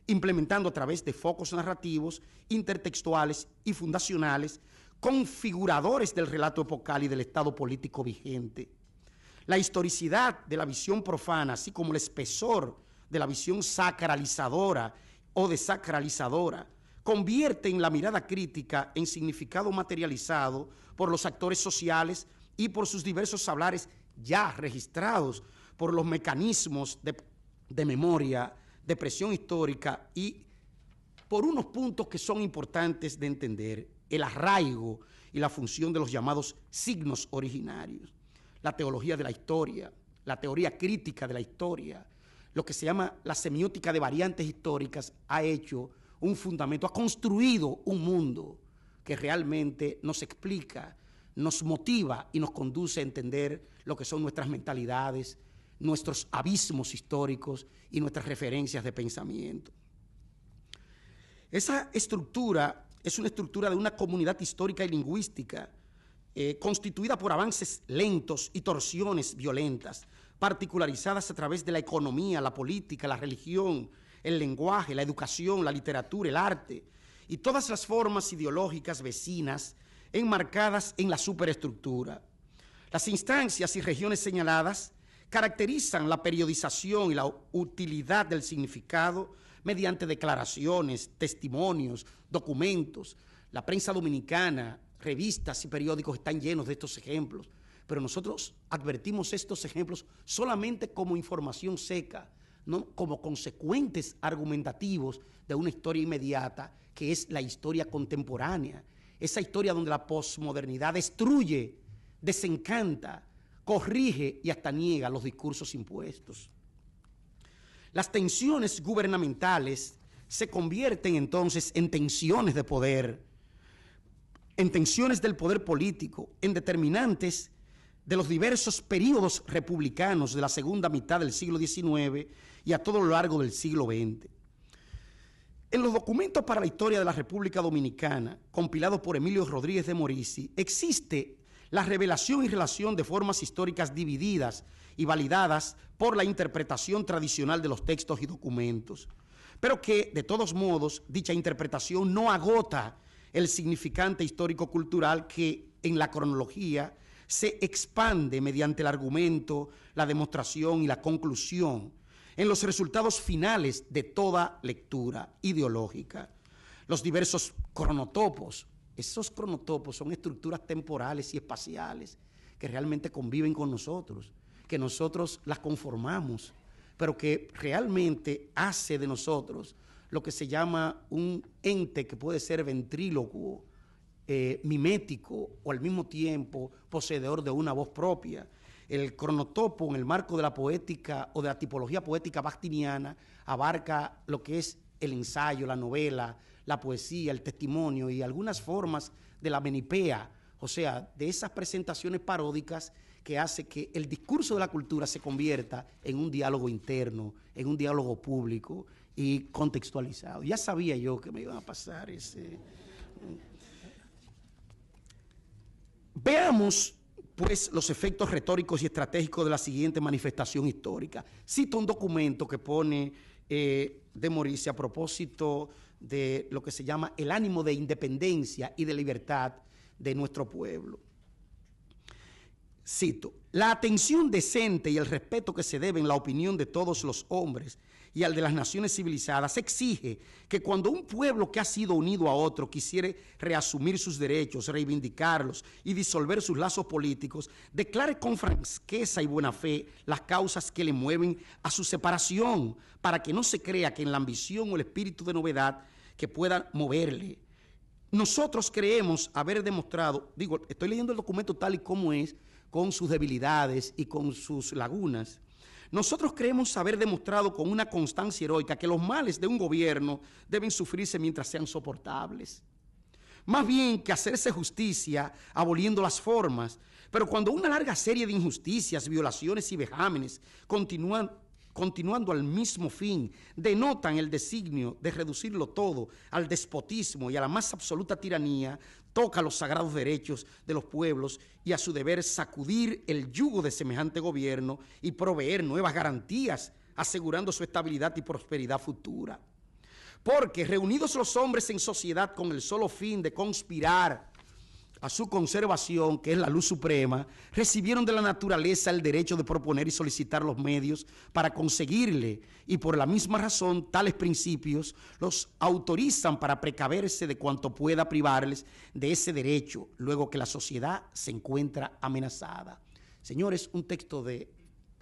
implementando a través de focos narrativos, intertextuales y fundacionales, configuradores del relato epocal y del estado político vigente. La historicidad de la visión profana, así como el espesor de la visión sacralizadora o desacralizadora, convierte en la mirada crítica en significado materializado por los actores sociales y por sus diversos hablares ya registrados por los mecanismos de memoria, de presión histórica y por unos puntos que son importantes de entender: el arraigo y la función de los llamados signos originarios, la teología de la historia, la teoría crítica de la historia, lo que se llama la semiótica de variantes históricas, ha hecho un fundamento, ha construido un mundo que realmente nos explica, nos motiva y nos conduce a entender lo que son nuestras mentalidades, nuestros abismos históricos y nuestras referencias de pensamiento. Esa estructura es una estructura de una comunidad histórica y lingüística constituida por avances lentos y torsiones violentas, particularizadas a través de la economía, la política, la religión, el lenguaje, la educación, la literatura, el arte y todas las formas ideológicas vecinas enmarcadas en la superestructura. Las instancias y regiones señaladas caracterizan la periodización y la utilidad del significado mediante declaraciones, testimonios, documentos. La prensa dominicana, revistas y periódicos están llenos de estos ejemplos, pero nosotros advertimos estos ejemplos solamente como información seca, no como consecuentes argumentativos de una historia inmediata que es la historia contemporánea, esa historia donde la posmodernidad destruye, desencanta, corrige y hasta niega los discursos impuestos. Las tensiones gubernamentales se convierten entonces en tensiones de poder, en tensiones del poder político, en determinantes de los diversos períodos republicanos de la segunda mitad del siglo XIX y a todo lo largo del siglo XX. En los documentos para la historia de la República Dominicana, compilados por Emilio Rodríguez de Morici, existe la revelación y relación de formas históricas divididas y validadas por la interpretación tradicional de los textos y documentos, pero que, de todos modos, dicha interpretación no agota el significante histórico-cultural que en la cronología se expande mediante el argumento, la demostración y la conclusión en los resultados finales de toda lectura ideológica. Los diversos cronotopos Esos cronotopos son estructuras temporales y espaciales que realmente conviven con nosotros, que nosotros las conformamos, pero que realmente hace de nosotros lo que se llama un ente que puede ser ventrílocuo, mimético o al mismo tiempo poseedor de una voz propia. El cronotopo, en el marco de la poética o de la tipología poética bakhtiniana, abarca lo que es el ensayo, la novela, la poesía, el testimonio y algunas formas de la menipea, o sea, de esas presentaciones paródicas que hace que el discurso de la cultura se convierta en un diálogo interno, en un diálogo público y contextualizado. Ya sabía yo que me iban a pasar ese... Veamos, pues, los efectos retóricos y estratégicos de la siguiente manifestación histórica. Cito un documento que pone de Maurice a propósito de lo que se llama el ánimo de independencia y de libertad de nuestro pueblo. Cito: la atención decente y el respeto que se deben la opinión de todos los hombres y al de las naciones civilizadas exige que cuando un pueblo que ha sido unido a otro quisiere reasumir sus derechos, reivindicarlos y disolver sus lazos políticos, declare con franqueza y buena fe las causas que le mueven a su separación, para que no se crea que en la ambición o el espíritu de novedad que puedan moverle. Nosotros creemos haber demostrado, digo, estoy leyendo el documento tal y como es, con sus debilidades y con sus lagunas. Nosotros creemos haber demostrado con una constancia heroica que los males de un gobierno deben sufrirse mientras sean soportables. Más bien que hacerse justicia aboliendo las formas, pero cuando una larga serie de injusticias, violaciones y vejámenes continuando al mismo fin, denotan el designio de reducirlo todo al despotismo y a la más absoluta tiranía, toca los sagrados derechos de los pueblos y a su deber sacudir el yugo de semejante gobierno y proveer nuevas garantías, asegurando su estabilidad y prosperidad futura. Porque reunidos los hombres en sociedad con el solo fin de conspirar a su conservación, que es la luz suprema, recibieron de la naturaleza el derecho de proponer y solicitar los medios para conseguirle, y por la misma razón tales principios los autorizan para precaverse de cuanto pueda privarles de ese derecho, luego que la sociedad se encuentra amenazada. Señores, un texto de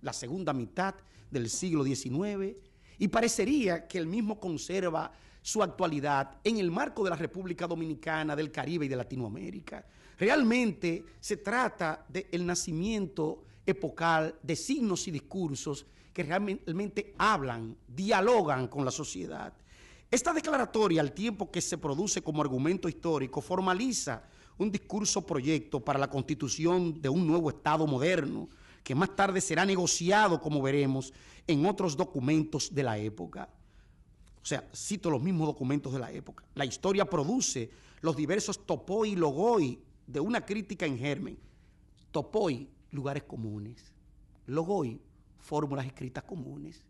la segunda mitad del siglo XIX, y parecería que el mismo conserva su actualidad en el marco de la República Dominicana, del Caribe y de Latinoamérica. Realmente se trata del nacimiento epocal de signos y discursos que realmente hablan, dialogan con la sociedad. Esta declaratoria, al tiempo que se produce como argumento histórico, formaliza un discurso proyecto para la constitución de un nuevo Estado moderno, que más tarde será negociado, como veremos, en otros documentos de la época. O sea, cito los mismos documentos de la época. La historia produce los diversos topoi y logoi de una crítica en germen. Topoi, lugares comunes. Logoi, fórmulas escritas comunes.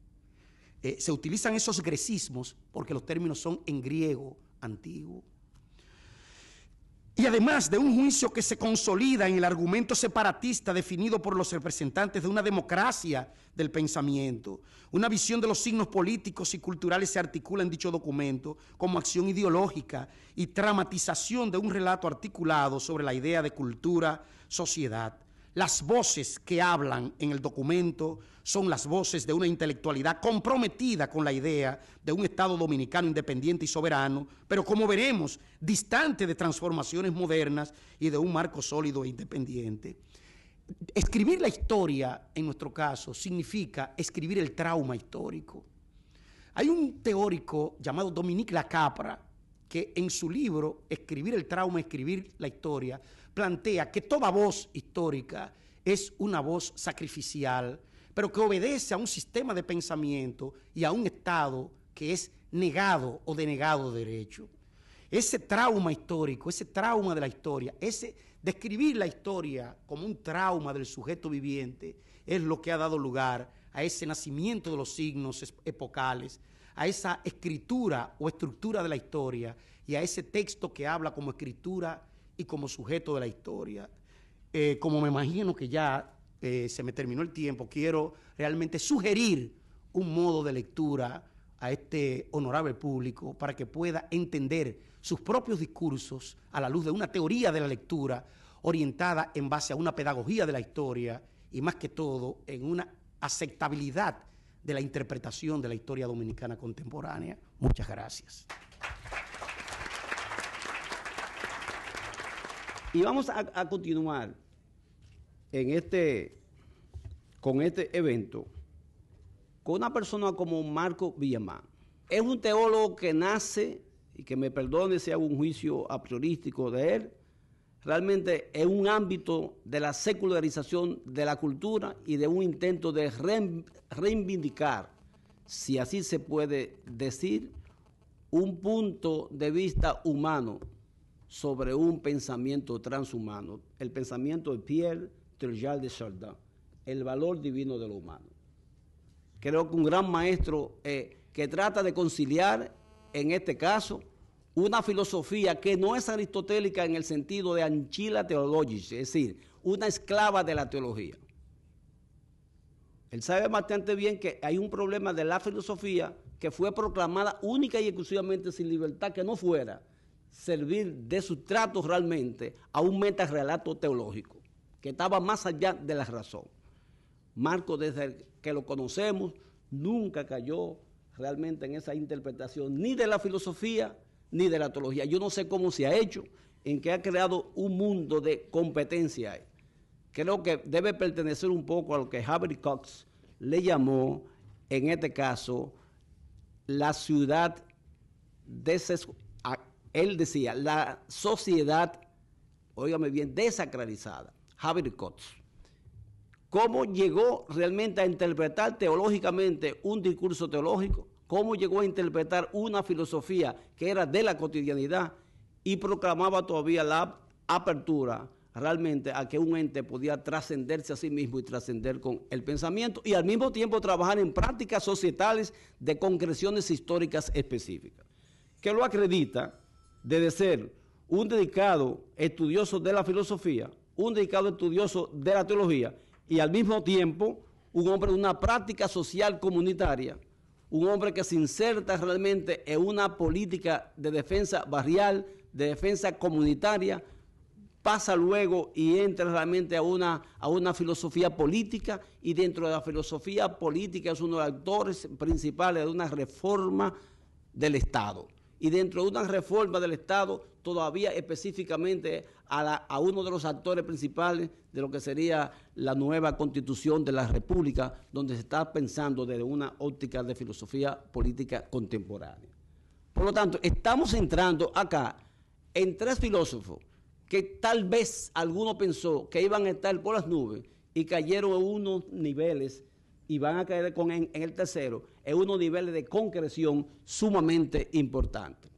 Se utilizan esos grecismos porque los términos son en griego antiguo. Y además de un juicio que se consolida en el argumento separatista definido por los representantes de una democracia del pensamiento, una visión de los signos políticos y culturales se articula en dicho documento como acción ideológica y dramatización de un relato articulado sobre la idea de cultura, sociedad. Las voces que hablan en el documento son las voces de una intelectualidad comprometida con la idea de un Estado dominicano independiente y soberano, pero como veremos, distante de transformaciones modernas y de un marco sólido e independiente. Escribir la historia, en nuestro caso, significa escribir el trauma histórico. Hay un teórico llamado Dominique Lacapra que en su libro Escribir el trauma, escribir la historia, plantea que toda voz histórica es una voz sacrificial, pero que obedece a un sistema de pensamiento y a un Estado que es negado o denegado de derecho. Ese trauma histórico, ese trauma de la historia, ese describir la historia como un trauma del sujeto viviente, es lo que ha dado lugar a ese nacimiento de los signos epocales, a esa escritura o estructura de la historia y a ese texto que habla como escritura y como sujeto de la historia. Como me imagino que ya se me terminó el tiempo, quiero realmente sugerir un modo de lectura a este honorable público para que pueda entender sus propios discursos a la luz de una teoría de la lectura orientada en base a una pedagogía de la historia y más que todo en una aceptabilidad de la interpretación de la historia dominicana contemporánea. Muchas gracias. Y vamos a continuar con este evento con una persona como Marco Villamán. Es un teólogo que nace, y que me perdone si hago un juicio a priorístico de él, realmente en un ámbito de la secularización de la cultura y de un intento de reivindicar, si así se puede decir, un punto de vista humano sobre un pensamiento transhumano, el pensamiento de Pierre Teilhard de Chardin, el valor divino de lo humano. Creo que un gran maestro que trata de conciliar, en este caso, una filosofía que no es aristotélica en el sentido de Ancilla Theologica, es decir, una esclava de la teología. Él sabe bastante bien que hay un problema de la filosofía que fue proclamada única y exclusivamente sin libertad, que no fuera servir de sustrato realmente a un metarrelato teológico, que estaba más allá de la razón. Marco, desde que lo conocemos, nunca cayó realmente en esa interpretación ni de la filosofía ni de la teología. Yo no sé cómo se ha hecho, en que ha creado un mundo de competencia ahí. Creo que debe pertenecer un poco a lo que Havery Cox le llamó, en este caso, la ciudad él decía, la sociedad, óigame bien, desacralizada. Havery Cox. ¿Cómo llegó realmente a interpretar teológicamente un discurso teológico? ¿Cómo llegó a interpretar una filosofía que era de la cotidianidad y proclamaba todavía la apertura realmente a que un ente podía trascenderse a sí mismo y trascender con el pensamiento y al mismo tiempo trabajar en prácticas societales de concreciones históricas específicas? Que lo acredita desde ser un dedicado estudioso de la filosofía, un dedicado estudioso de la teología, y al mismo tiempo un hombre de una práctica social comunitaria, un hombre que se inserta realmente en una política de defensa barrial, de defensa comunitaria, pasa luego y entra realmente a una filosofía política, y dentro de la filosofía política es uno de los actores principales de una reforma del Estado. Y dentro de una reforma del Estado, todavía específicamente a uno de los actores principales de lo que sería la nueva Constitución de la República, donde se está pensando desde una óptica de filosofía política contemporánea. Por lo tanto, estamos entrando acá en tres filósofos que tal vez alguno pensó que iban a estar por las nubes y cayeron en unos niveles, y van a caer en el tercero, en unos niveles de concreción sumamente importantes.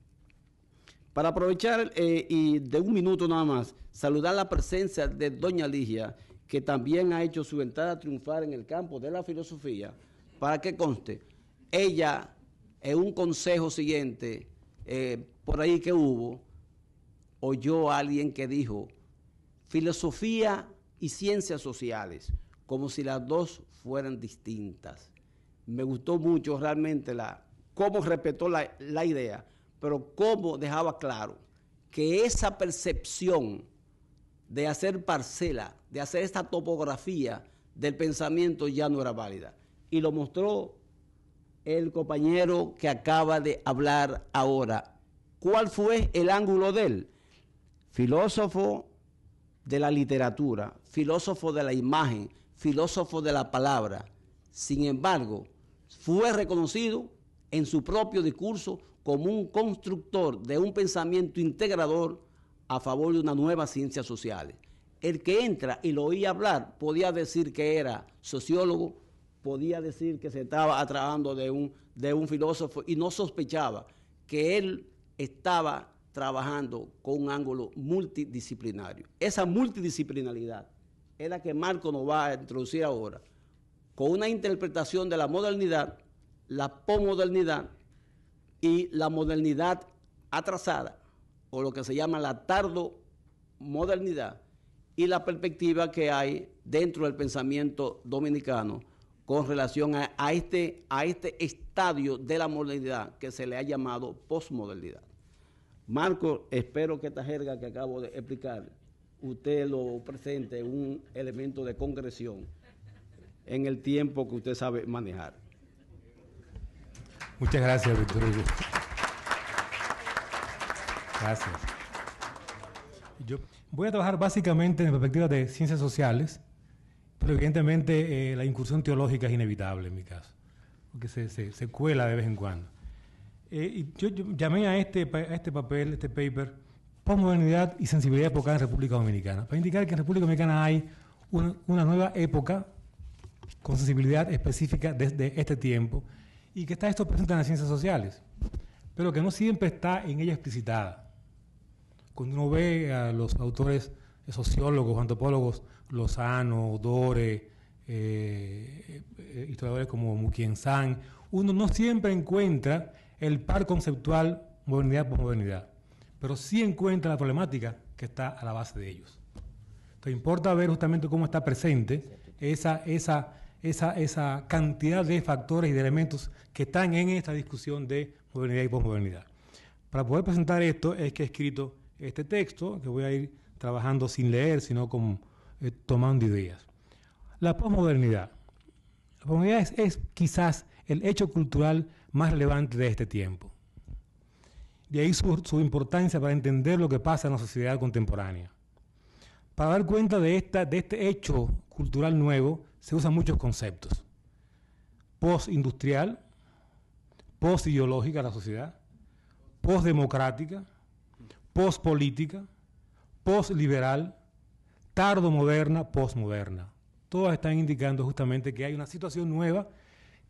Para aprovechar y de un minuto nada más, saludar la presencia de doña Ligia, que también ha hecho su entrada triunfal en el campo de la filosofía, para que conste, ella en un consejo siguiente, por ahí que hubo, oyó a alguien que dijo, filosofía y ciencias sociales, como si las dos fueran distintas. Me gustó mucho realmente cómo respetó la idea, pero cómo dejaba claro que esa percepción de hacer parcela, de hacer esta topografía del pensamiento ya no era válida. Y lo mostró el compañero que acaba de hablar ahora. ¿Cuál fue el ángulo de él? Filósofo de la literatura, filósofo de la imagen, filósofo de la palabra. Sin embargo, fue reconocido en su propio discurso como un constructor de un pensamiento integrador a favor de una nueva ciencia social. El que entra y lo oía hablar podía decir que era sociólogo, podía decir que se estaba trabajando de un filósofo, y no sospechaba que él estaba trabajando con un ángulo multidisciplinario. Esa multidisciplinaridad es la que Marco nos va a introducir ahora, con una interpretación de la modernidad, la posmodernidad y la modernidad atrasada, o lo que se llama la tardomodernidad, y la perspectiva que hay dentro del pensamiento dominicano con relación a este estadio de la modernidad que se le ha llamado posmodernidad. Marco, espero que esta jerga que acabo de explicar, usted lo presente en un elemento de concreción en el tiempo que usted sabe manejar. Muchas gracias, Víctor Hugo. Gracias. Yo voy a trabajar básicamente en perspectiva de ciencias sociales, pero evidentemente la incursión teológica es inevitable en mi caso, porque se cuela de vez en cuando. Y yo llamé a este papel, este paper, Posmodernidad y sensibilidad epocal en República Dominicana, para indicar que en República Dominicana hay una nueva época con sensibilidad específica desde este tiempo, y que está esto presente en las ciencias sociales, pero que no siempre está en ella explicitada. Cuando uno ve a los autores sociólogos, antropólogos, Lozano, Dore, historiadores como Mukien San, uno no siempre encuentra el par conceptual modernidad-posmodernidad, pero sí encuentra la problemática que está a la base de ellos. Entonces importa ver justamente cómo está presente esa cantidad de factores y de elementos que están en esta discusión de modernidad y posmodernidad. Para poder presentar esto es que he escrito este texto, que voy a ir trabajando sin leer, sino como tomando ideas. La posmodernidad. La posmodernidad es quizás el hecho cultural más relevante de este tiempo. De ahí su importancia para entender lo que pasa en la sociedad contemporánea. Para dar cuenta de este hecho cultural nuevo, se usan muchos conceptos. Postindustrial, postideológica la sociedad, postdemocrática, postpolítica, postliberal, tardomoderna, postmoderna. Todas están indicando justamente que hay una situación nueva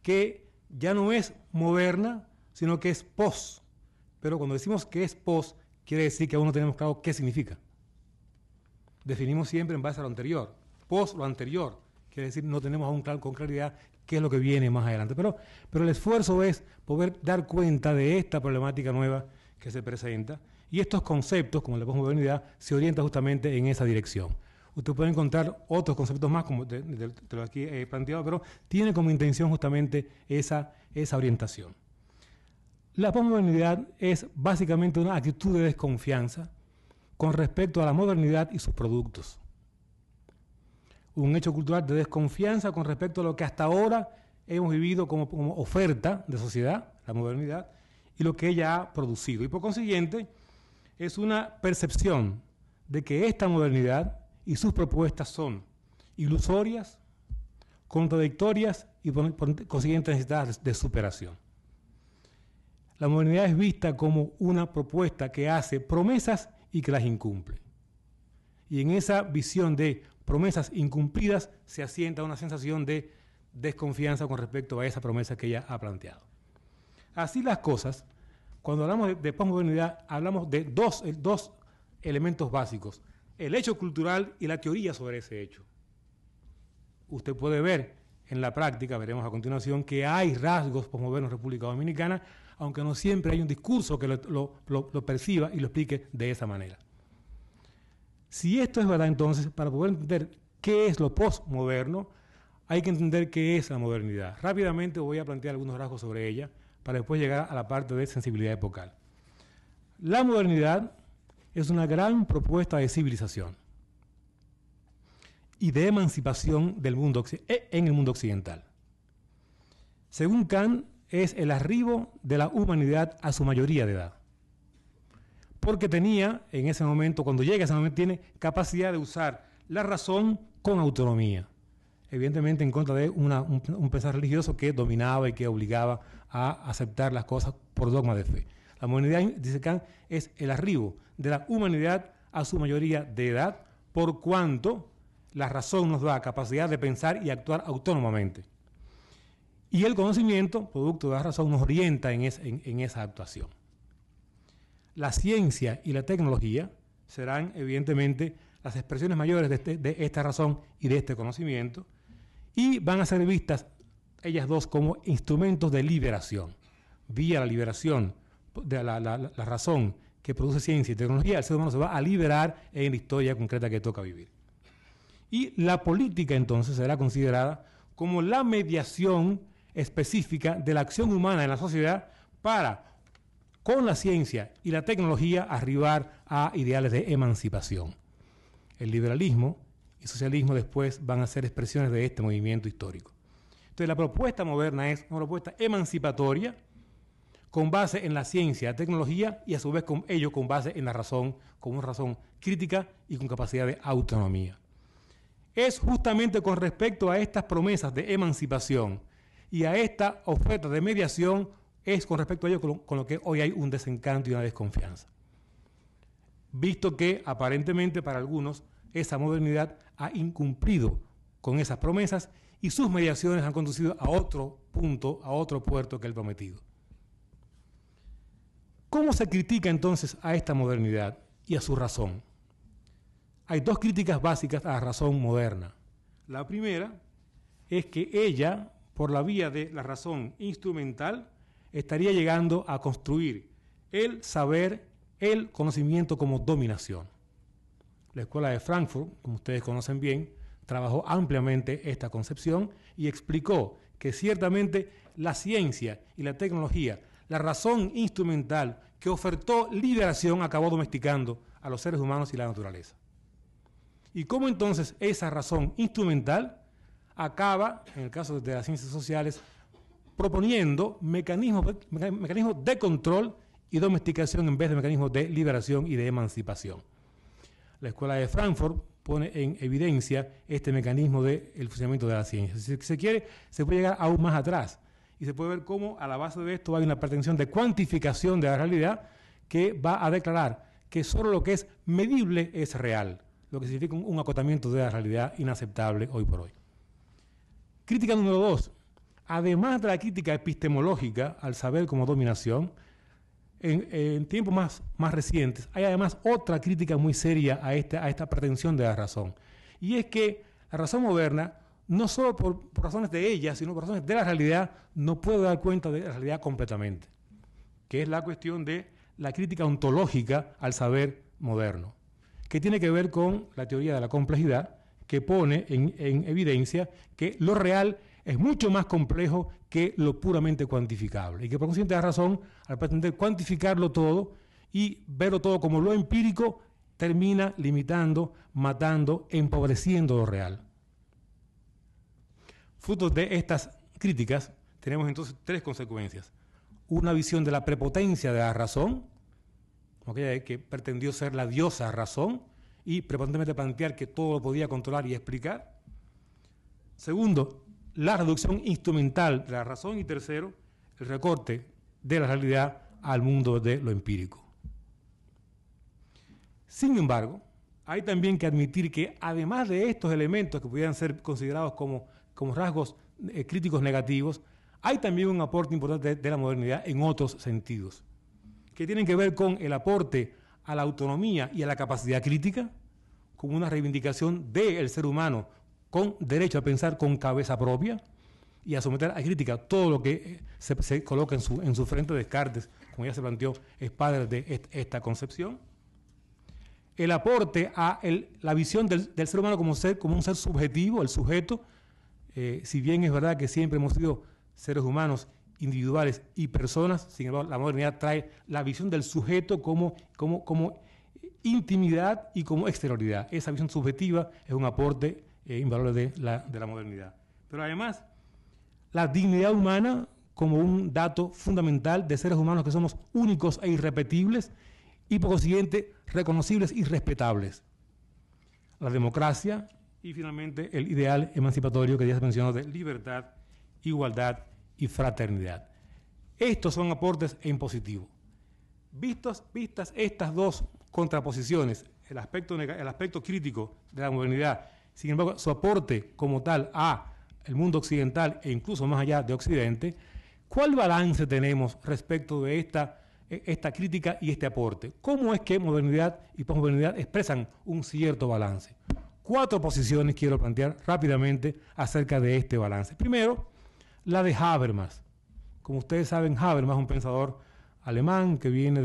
que ya no es moderna, sino que es post. Pero cuando decimos que es post, quiere decir que aún no tenemos claro qué significa. Definimos siempre en base a lo anterior. Post, lo anterior. Quiere decir, no tenemos aún con claridad qué es lo que viene más adelante. Pero el esfuerzo es poder dar cuenta de esta problemática nueva que se presenta, y estos conceptos, como la posmodernidad, se orientan justamente en esa dirección. Usted puede encontrar otros conceptos más, como de lo aquí he planteado, pero tiene como intención justamente esa orientación. La posmodernidad es básicamente una actitud de desconfianza con respecto a la modernidad y sus productos. Un hecho cultural de desconfianza con respecto a lo que hasta ahora hemos vivido como oferta de sociedad, la modernidad, y lo que ella ha producido. Y por consiguiente, es una percepción de que esta modernidad y sus propuestas son ilusorias, contradictorias y por consiguiente necesitadas de superación. La modernidad es vista como una propuesta que hace promesas y que las incumple. Y en esa visión de promesas incumplidas se asienta una sensación de desconfianza con respecto a esa promesa que ella ha planteado. Así las cosas, cuando hablamos de posmodernidad, hablamos de dos elementos básicos: el hecho cultural y la teoría sobre ese hecho. Usted puede ver en la práctica, veremos a continuación, que hay rasgos posmodernos en República Dominicana, aunque no siempre hay un discurso que lo perciba y lo explique de esa manera. Si esto es verdad, entonces, para poder entender qué es lo posmoderno, hay que entender qué es la modernidad. Rápidamente voy a plantear algunos rasgos sobre ella, para después llegar a la parte de sensibilidad epocal. La modernidad es una gran propuesta de civilización y de emancipación del mundo en el mundo occidental. Según Kant, es el arribo de la humanidad a su mayoría de edad. Porque tenía, en ese momento, cuando llega a ese momento, tiene capacidad de usar la razón con autonomía. Evidentemente en contra de un pensar religioso que dominaba y que obligaba a aceptar las cosas por dogma de fe. La modernidad, dice Kant, es el arribo de la humanidad a su mayoría de edad, por cuanto la razón nos da capacidad de pensar y actuar autónomamente. Y el conocimiento, producto de la razón, nos orienta en esa actuación. La ciencia y la tecnología serán, evidentemente, las expresiones mayores de esta razón y de este conocimiento, y van a ser vistas ellas dos como instrumentos de liberación. Vía la liberación de la razón que produce ciencia y tecnología, el ser humano se va a liberar en la historia concreta que toca vivir. Y la política, entonces, será considerada como la mediación específica de la acción humana en la sociedad para con la ciencia y la tecnología, arribar a ideales de emancipación. El liberalismo y socialismo después van a ser expresiones de este movimiento histórico. Entonces, la propuesta moderna es una propuesta emancipatoria con base en la ciencia, la tecnología y a su vez con ello con base en la razón, con una razón crítica y con capacidad de autonomía. Es justamente con respecto a estas promesas de emancipación y a esta oferta de mediación, es con respecto a ello con lo que hoy hay un desencanto y una desconfianza. Visto que aparentemente para algunos esa modernidad ha incumplido con esas promesas y sus mediaciones han conducido a otro punto, a otro puerto que el prometido. ¿Cómo se critica entonces a esta modernidad y a su razón? Hay dos críticas básicas a la razón moderna. La primera es que ella, por la vía de la razón instrumental, estaría llegando a construir el saber, el conocimiento como dominación. La Escuela de Frankfurt, como ustedes conocen bien, trabajó ampliamente esta concepción y explicó que ciertamente la ciencia y la tecnología, la razón instrumental que ofertó liberación, acabó domesticando a los seres humanos y la naturaleza. Y cómo entonces esa razón instrumental acaba, en el caso de las ciencias sociales, proponiendo mecanismos de control y domesticación en vez de mecanismos de liberación y de emancipación. La Escuela de Frankfurt pone en evidencia este mecanismo del funcionamiento de la ciencia. Si se quiere, se puede llegar aún más atrás y se puede ver cómo a la base de esto hay una pretensión de cuantificación de la realidad que va a declarar que solo lo que es medible es real, lo que significa un acotamiento de la realidad inaceptable hoy por hoy. Crítica número 2. Además de la crítica epistemológica al saber como dominación, en tiempos más recientes, hay además otra crítica muy seria a esta pretensión de la razón. Y es que la razón moderna, no solo por razones de ella, sino por razones de la realidad, no puede dar cuenta de la realidad completamente, que es la cuestión de la crítica ontológica al saber moderno, que tiene que ver con la teoría de la complejidad, que pone en evidencia que lo real es mucho más complejo que lo puramente cuantificable y que por consiguiente la razón, al pretender cuantificarlo todo y verlo todo como lo empírico, termina limitando, matando, empobreciendo lo real. Fruto de estas críticas tenemos entonces tres consecuencias. Una visión de la prepotencia de la razón, aquella que pretendió ser la diosa razón y preponderantemente plantear que todo lo podía controlar y explicar. Segundo, la reducción instrumental de la razón. Y tercero, el recorte de la realidad al mundo de lo empírico. Sin embargo, hay también que admitir que además de estos elementos que pudieran ser considerados como rasgos críticos negativos, hay también un aporte importante de la modernidad en otros sentidos, que tienen que ver con el aporte a la autonomía y a la capacidad crítica, como una reivindicación del ser humano con derecho a pensar con cabeza propia y a someter a crítica todo lo que se coloca en su frente. Descartes, como ya se planteó, es padre de esta concepción. El aporte a la visión del ser humano como un ser subjetivo, el sujeto, si bien es verdad que siempre hemos sido seres humanos individuales y personas, sin embargo la modernidad trae la visión del sujeto como intimidad y como exterioridad. Esa visión subjetiva es un aporte invaluable de la modernidad. Pero además, la dignidad humana como un dato fundamental de seres humanos que somos únicos e irrepetibles y por consiguiente reconocibles y respetables. La democracia y finalmente el ideal emancipatorio que ya se mencionó de libertad, igualdad y fraternidad. Estos son aportes en positivo. Vistas estas dos contraposiciones, el aspecto crítico de la modernidad, sin embargo, su aporte como tal a el mundo occidental e incluso más allá de Occidente, ¿cuál balance tenemos respecto de esta crítica y este aporte? ¿Cómo es que modernidad y posmodernidad expresan un cierto balance? 4 posiciones quiero plantear rápidamente acerca de este balance. Primero, la de Habermas. Como ustedes saben, Habermas es un pensador alemán que viene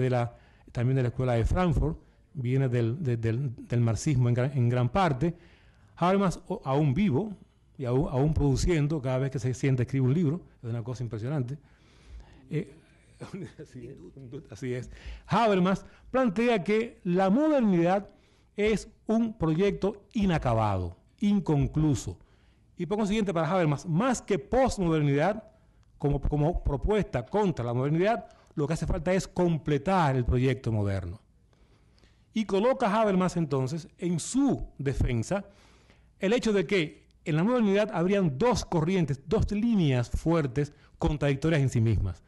también de la Escuela de Frankfurt, viene del marxismo en gran parte. Habermas, aún vivo y aún produciendo, cada vez que se sienta escribe un libro, es una cosa impresionante, Así es. Habermas plantea que la modernidad es un proyecto inacabado, inconcluso. Y por consiguiente, para Habermas, más que posmodernidad, como propuesta contra la modernidad, lo que hace falta es completar el proyecto moderno. Y coloca Habermas entonces en su defensa el hecho de que en la modernidad habrían dos corrientes, dos líneas fuertes contradictorias en sí mismas.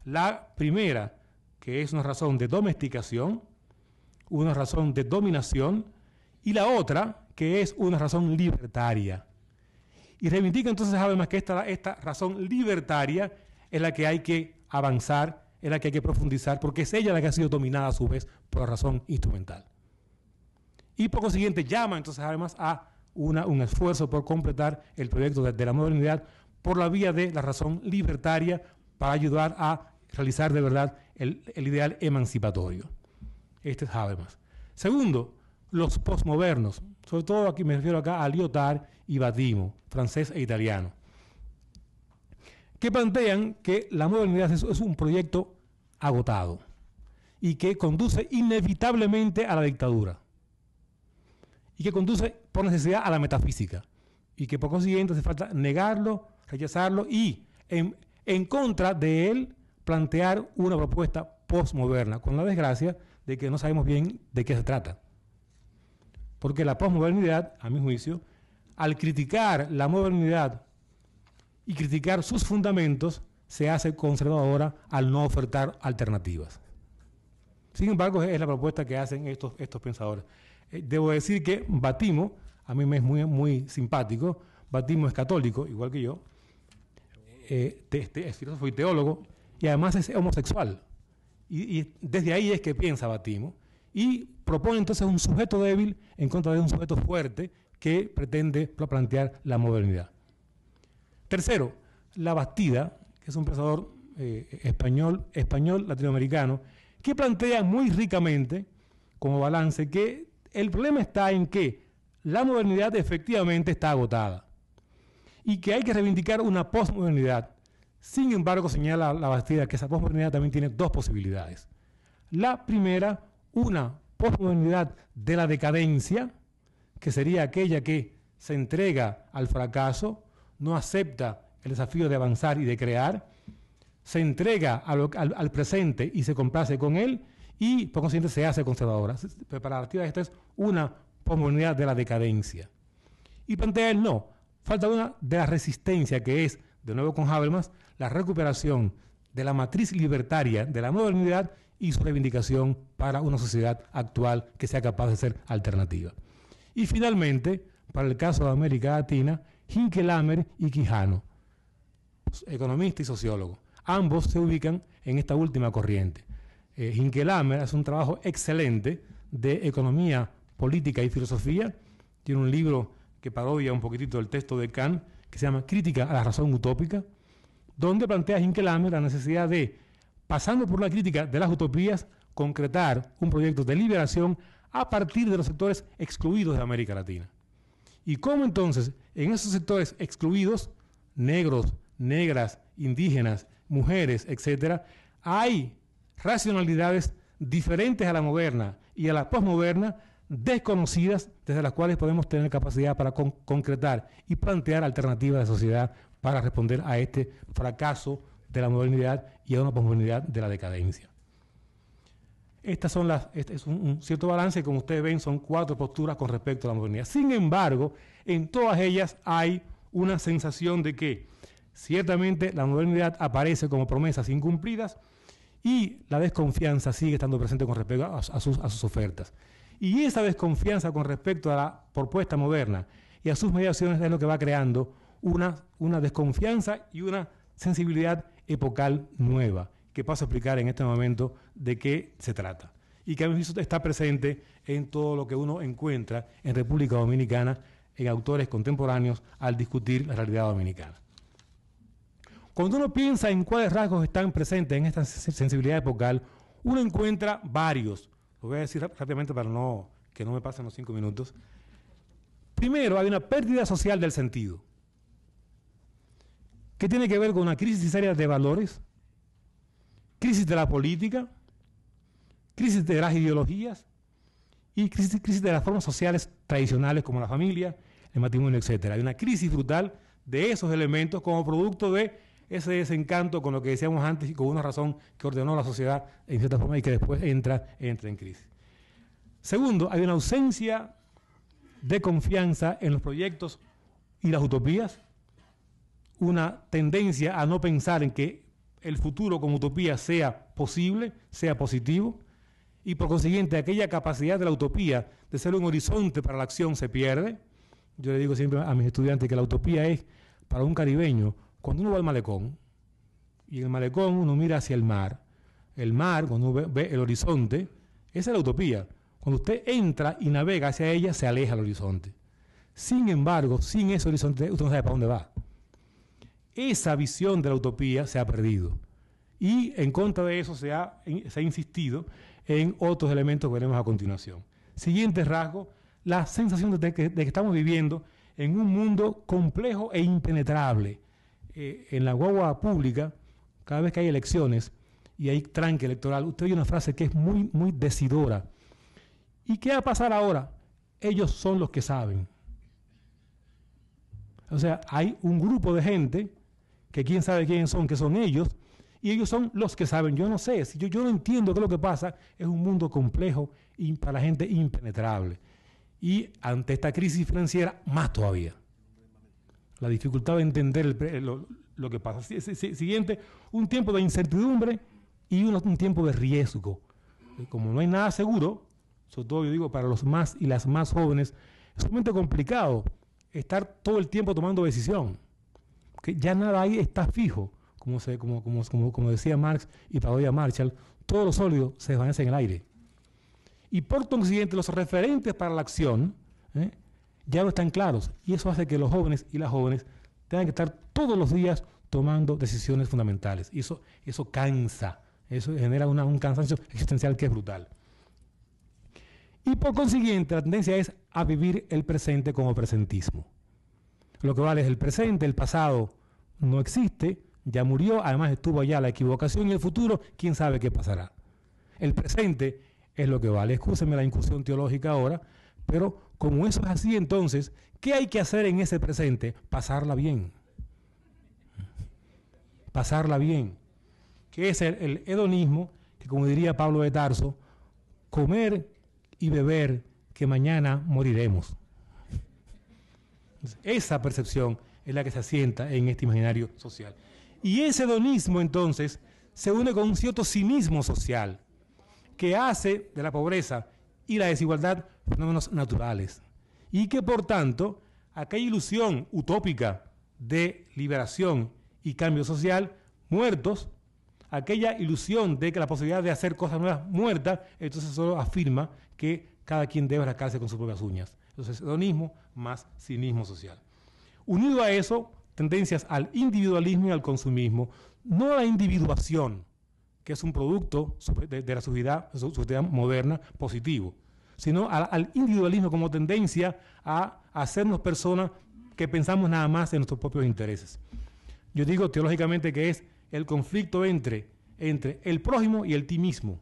La primera, que es una razón de domesticación, una razón de dominación, y la otra, que es una razón libertaria. Y reivindica entonces Habermas que esta razón libertaria es la que hay que avanzar, es la que hay que profundizar, porque es ella la que ha sido dominada a su vez por la razón instrumental. Y por consiguiente llama entonces Habermas a un esfuerzo por completar el proyecto de la modernidad por la vía de la razón libertaria para ayudar a realizar de verdad el ideal emancipatorio. Este es Habermas. Segundo, los posmodernos, sobre todo aquí me refiero acá a Lyotard y Battimo, francés e italiano, que plantean que la modernidad es un proyecto agotado y que conduce inevitablemente a la dictadura y que conduce por necesidad a la metafísica y que por consiguiente hace falta negarlo, rechazarlo y en contra de él plantear una propuesta posmoderna, con la desgracia de que no sabemos bien de qué se trata. Porque la posmodernidad, a mi juicio, al criticar la modernidad y criticar sus fundamentos, se hace conservadora al no ofertar alternativas. Sin embargo, es la propuesta que hacen estos pensadores. Debo decir que Battimo, a mí me es muy simpático. Battimo es católico, igual que yo, es filósofo y teólogo, y además es homosexual. Y desde ahí es que piensa Battimo, y propone entonces un sujeto débil en contra de un sujeto fuerte que pretende plantear la modernidad. Tercero, Labastida, que es un pensador español latinoamericano, que plantea muy ricamente, como balance, que el problema está en que la modernidad efectivamente está agotada y que hay que reivindicar una posmodernidad. Sin embargo, señala Labastida que esa posmodernidad también tiene dos posibilidades. La primera, una posmodernidad de la decadencia, que sería aquella que se entrega al fracaso, no acepta el desafío de avanzar y de crear, se entrega al presente y se complace con él y por consiguiente se hace conservadora. Para Labastida esta es una posmodernidad de la decadencia. Y plantea él no, falta una de la resistencia, que es, de nuevo con Habermas, la recuperación de la matriz libertaria de la modernidad y su reivindicación para una sociedad actual que sea capaz de ser alternativa. Y finalmente, para el caso de América Latina, Hinckelhammer y Quijano, economista y sociólogo. Ambos se ubican en esta última corriente. Hinckelhammer hace un trabajo excelente de economía, política y filosofía. Tiene un libro que parodia un poquitito el texto de Kant, que se llama Crítica a la razón utópica, donde plantea Hinckelhammer la necesidad de, pasando por la crítica de las utopías, concretar un proyecto de liberación a partir de los sectores excluidos de América Latina. Y cómo entonces, en esos sectores excluidos, negros, negras, indígenas, mujeres, etcétera, hay racionalidades diferentes a la moderna y a la posmoderna, desconocidas, desde las cuales podemos tener capacidad para concretar y plantear alternativas de sociedad para responder a este fracaso de la modernidad y a una posmodernidad de la decadencia. Este es un cierto balance, como ustedes ven, son 4 posturas con respecto a la modernidad. Sin embargo, en todas ellas hay una sensación de que ciertamente la modernidad aparece como promesas incumplidas y la desconfianza sigue estando presente con respecto a sus ofertas. Y esa desconfianza con respecto a la propuesta moderna y a sus mediaciones es lo que va creando una desconfianza y una sensibilidad epocal nueva, que paso a explicar en este momento de qué se trata. Y que a mi juicio está presente en todo lo que uno encuentra en República Dominicana, en autores contemporáneos, al discutir la realidad dominicana. Cuando uno piensa en cuáles rasgos están presentes en esta sensibilidad epocal, uno encuentra varios. Lo voy a decir rápidamente para que no me pasen los 5 minutos. Primero, hay una pérdida social del sentido, que tiene que ver con una crisis seria de valores, crisis de la política, crisis de las ideologías y crisis de las formas sociales tradicionales como la familia, el matrimonio, etc. Hay una crisis brutal de esos elementos como producto de ese desencanto con lo que decíamos antes y con una razón que ordenó la sociedad en cierta forma y que después entra en crisis. Segundo, hay una ausencia de confianza en los proyectos y las utopías, una tendencia a no pensar en que el futuro como utopía sea posible, sea positivo, y por consiguiente aquella capacidad de la utopía de ser un horizonte para la acción se pierde. Yo le digo siempre a mis estudiantes que la utopía es, para un caribeño, cuando uno va al malecón, y en el malecón uno mira hacia el mar, cuando uno ve el horizonte, esa es la utopía. Cuando usted entra y navega hacia ella, se aleja el horizonte. Sin embargo, sin ese horizonte, usted no sabe para dónde va. Esa visión de la utopía se ha perdido. Y en contra de eso se ha insistido en otros elementos que veremos a continuación. Siguiente rasgo, la sensación de que estamos viviendo en un mundo complejo e impenetrable. En la guagua pública, cada vez que hay elecciones y hay tranque electoral, usted oye una frase que es muy, muy decidora. ¿Y qué va a pasar ahora? Ellos son los que saben. O sea, hay un grupo de gente que quién sabe quiénes son, que son ellos, y ellos son los que saben. Yo no sé, si yo no entiendo qué es lo que pasa, es un mundo complejo y para la gente impenetrable. Y ante esta crisis financiera, más todavía. La dificultad de entender lo que pasa. Siguiente, un tiempo de incertidumbre y un tiempo de riesgo. Como no hay nada seguro, sobre todo yo digo para los más y las más jóvenes, es sumamente complicado estar todo el tiempo tomando decisión. Que ya nada ahí está fijo, como decía Marx y parodia Marshall, todo lo sólido se desvanece en el aire. Y por consiguiente los referentes para la acción ya no están claros, y eso hace que los jóvenes y las jóvenes tengan que estar todos los días tomando decisiones fundamentales, y eso cansa, eso genera un cansancio existencial que es brutal. Y por consiguiente la tendencia es a vivir el presente como presentismo. Lo que vale es el presente, el pasado no existe, ya murió, además estuvo allá la equivocación, y el futuro, quién sabe qué pasará. El presente es lo que vale. Excúsenme la incursión teológica ahora, pero como eso es así, entonces, ¿qué hay que hacer en ese presente? Pasarla bien. Pasarla bien. Que es el hedonismo, que como diría Pablo de Tarso, comer y beber, que mañana moriremos. Esa percepción es la que se asienta en este imaginario social. Y ese hedonismo, entonces, se une con un cierto cinismo social que hace de la pobreza y la desigualdad fenómenos naturales. Y que, por tanto, aquella ilusión utópica de liberación y cambio social, muertos, aquella ilusión de que la posibilidad de hacer cosas nuevas muerta, entonces solo afirma que cada quien debe rascarse con sus propias uñas. Entonces, hedonismo más cinismo social. Unido a eso, tendencias al individualismo y al consumismo, no a la individuación, que es un producto de la sociedad moderna positivo, sino al individualismo como tendencia a hacernos personas que pensamos nada más en nuestros propios intereses. Yo digo teológicamente que es el conflicto entre el prójimo y el ti mismo.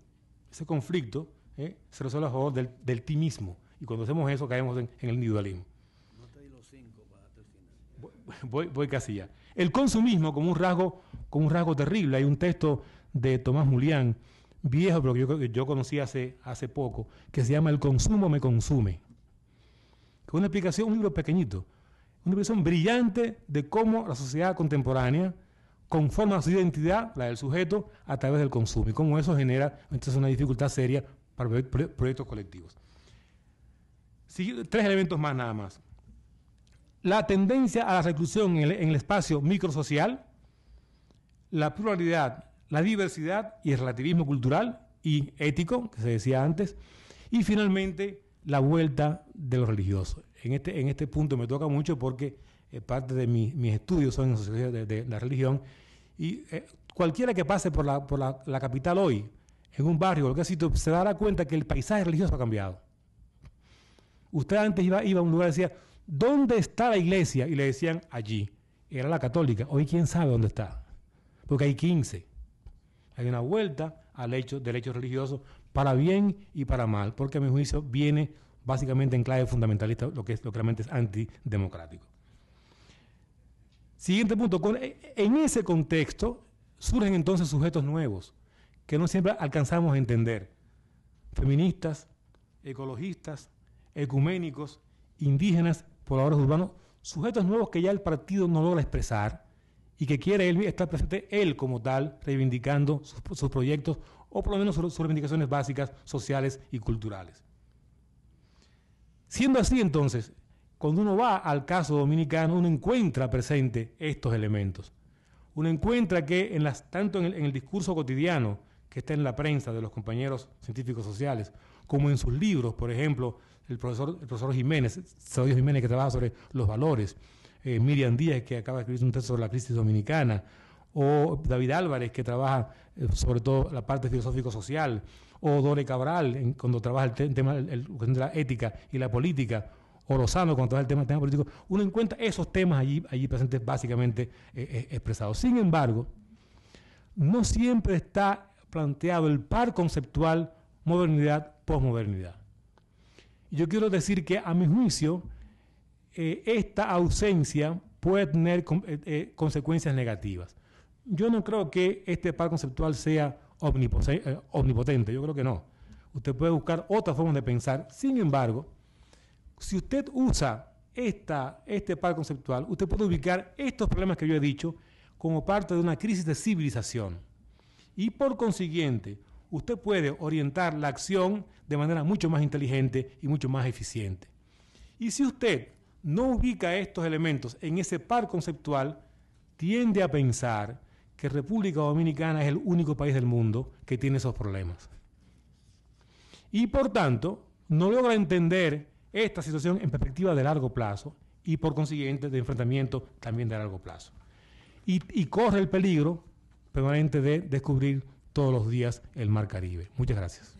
Ese conflicto se resuelve a favor del ti mismo. Y cuando hacemos eso caemos en el individualismo. No te di los 5 para darte el final. Voy casi ya. El consumismo como un rasgo terrible. Hay un texto de Tomás Julián, viejo, pero que yo conocí hace poco, que se llama El consumo me consume. Que es una explicación, un libro pequeñito, una explicación brillante de cómo la sociedad contemporánea conforma su identidad, la del sujeto, a través del consumo, y cómo eso genera entonces una dificultad seria para proyectos colectivos. 3 elementos más nada más. La tendencia a la reclusión en el espacio microsocial, la pluralidad, la diversidad y el relativismo cultural y ético, que se decía antes, y finalmente la vuelta de lo religioso. En este punto me toca mucho porque parte de mis estudios son en sociología de la religión, y cualquiera que pase por la capital hoy, en un barrio o lo que sea, se dará cuenta que el paisaje religioso ha cambiado. Usted antes iba a un lugar y decía, ¿dónde está la iglesia? Y le decían, allí. Era la católica. Hoy quién sabe dónde está. Porque hay 15. Hay una vuelta del hecho religioso para bien y para mal, porque a mi juicio viene básicamente en clave fundamentalista, lo que realmente es antidemocrático. Siguiente punto. En ese contexto surgen entonces sujetos nuevos que no siempre alcanzamos a entender. Feministas, ecologistas, ecuménicos, indígenas, pobladores urbanos, sujetos nuevos que ya el partido no logra expresar y que quiere él estar presente él como tal, reivindicando sus proyectos o por lo menos sus reivindicaciones básicas, sociales y culturales. Siendo así entonces, cuando uno va al caso dominicano, uno encuentra presente estos elementos. Uno encuentra que tanto en el discurso cotidiano que está en la prensa de los compañeros científicos sociales, como en sus libros, por ejemplo, el profesor Jiménez, Claudio Jiménez, que trabaja sobre los valores, Miriam Díaz, que acaba de escribir un texto sobre la crisis dominicana, o David Álvarez, que trabaja sobre todo la parte filosófico-social, o Dore Cabral, cuando trabaja el tema de la ética y la política, o Lozano, cuando trabaja el tema político. Uno encuentra esos temas allí presentes básicamente expresados. Sin embargo, no siempre está planteado el par conceptual modernidad-posmodernidad. Y yo quiero decir que, a mi juicio, esta ausencia puede tener consecuencias negativas. Yo no creo que este par conceptual sea omnipotente, yo creo que no. Usted puede buscar otras formas de pensar. Sin embargo, si usted usa este par conceptual, usted puede ubicar estos problemas que yo he dicho como parte de una crisis de civilización. Y por consiguiente, usted puede orientar la acción de manera mucho más inteligente y mucho más eficiente. Y si usted no ubica estos elementos en ese par conceptual, tiende a pensar que República Dominicana es el único país del mundo que tiene esos problemas. Y por tanto, no logra entender esta situación en perspectiva de largo plazo y por consiguiente de enfrentamiento también de largo plazo. Y corre el peligro permanente de descubrir todos los días el Mar Caribe. Muchas gracias.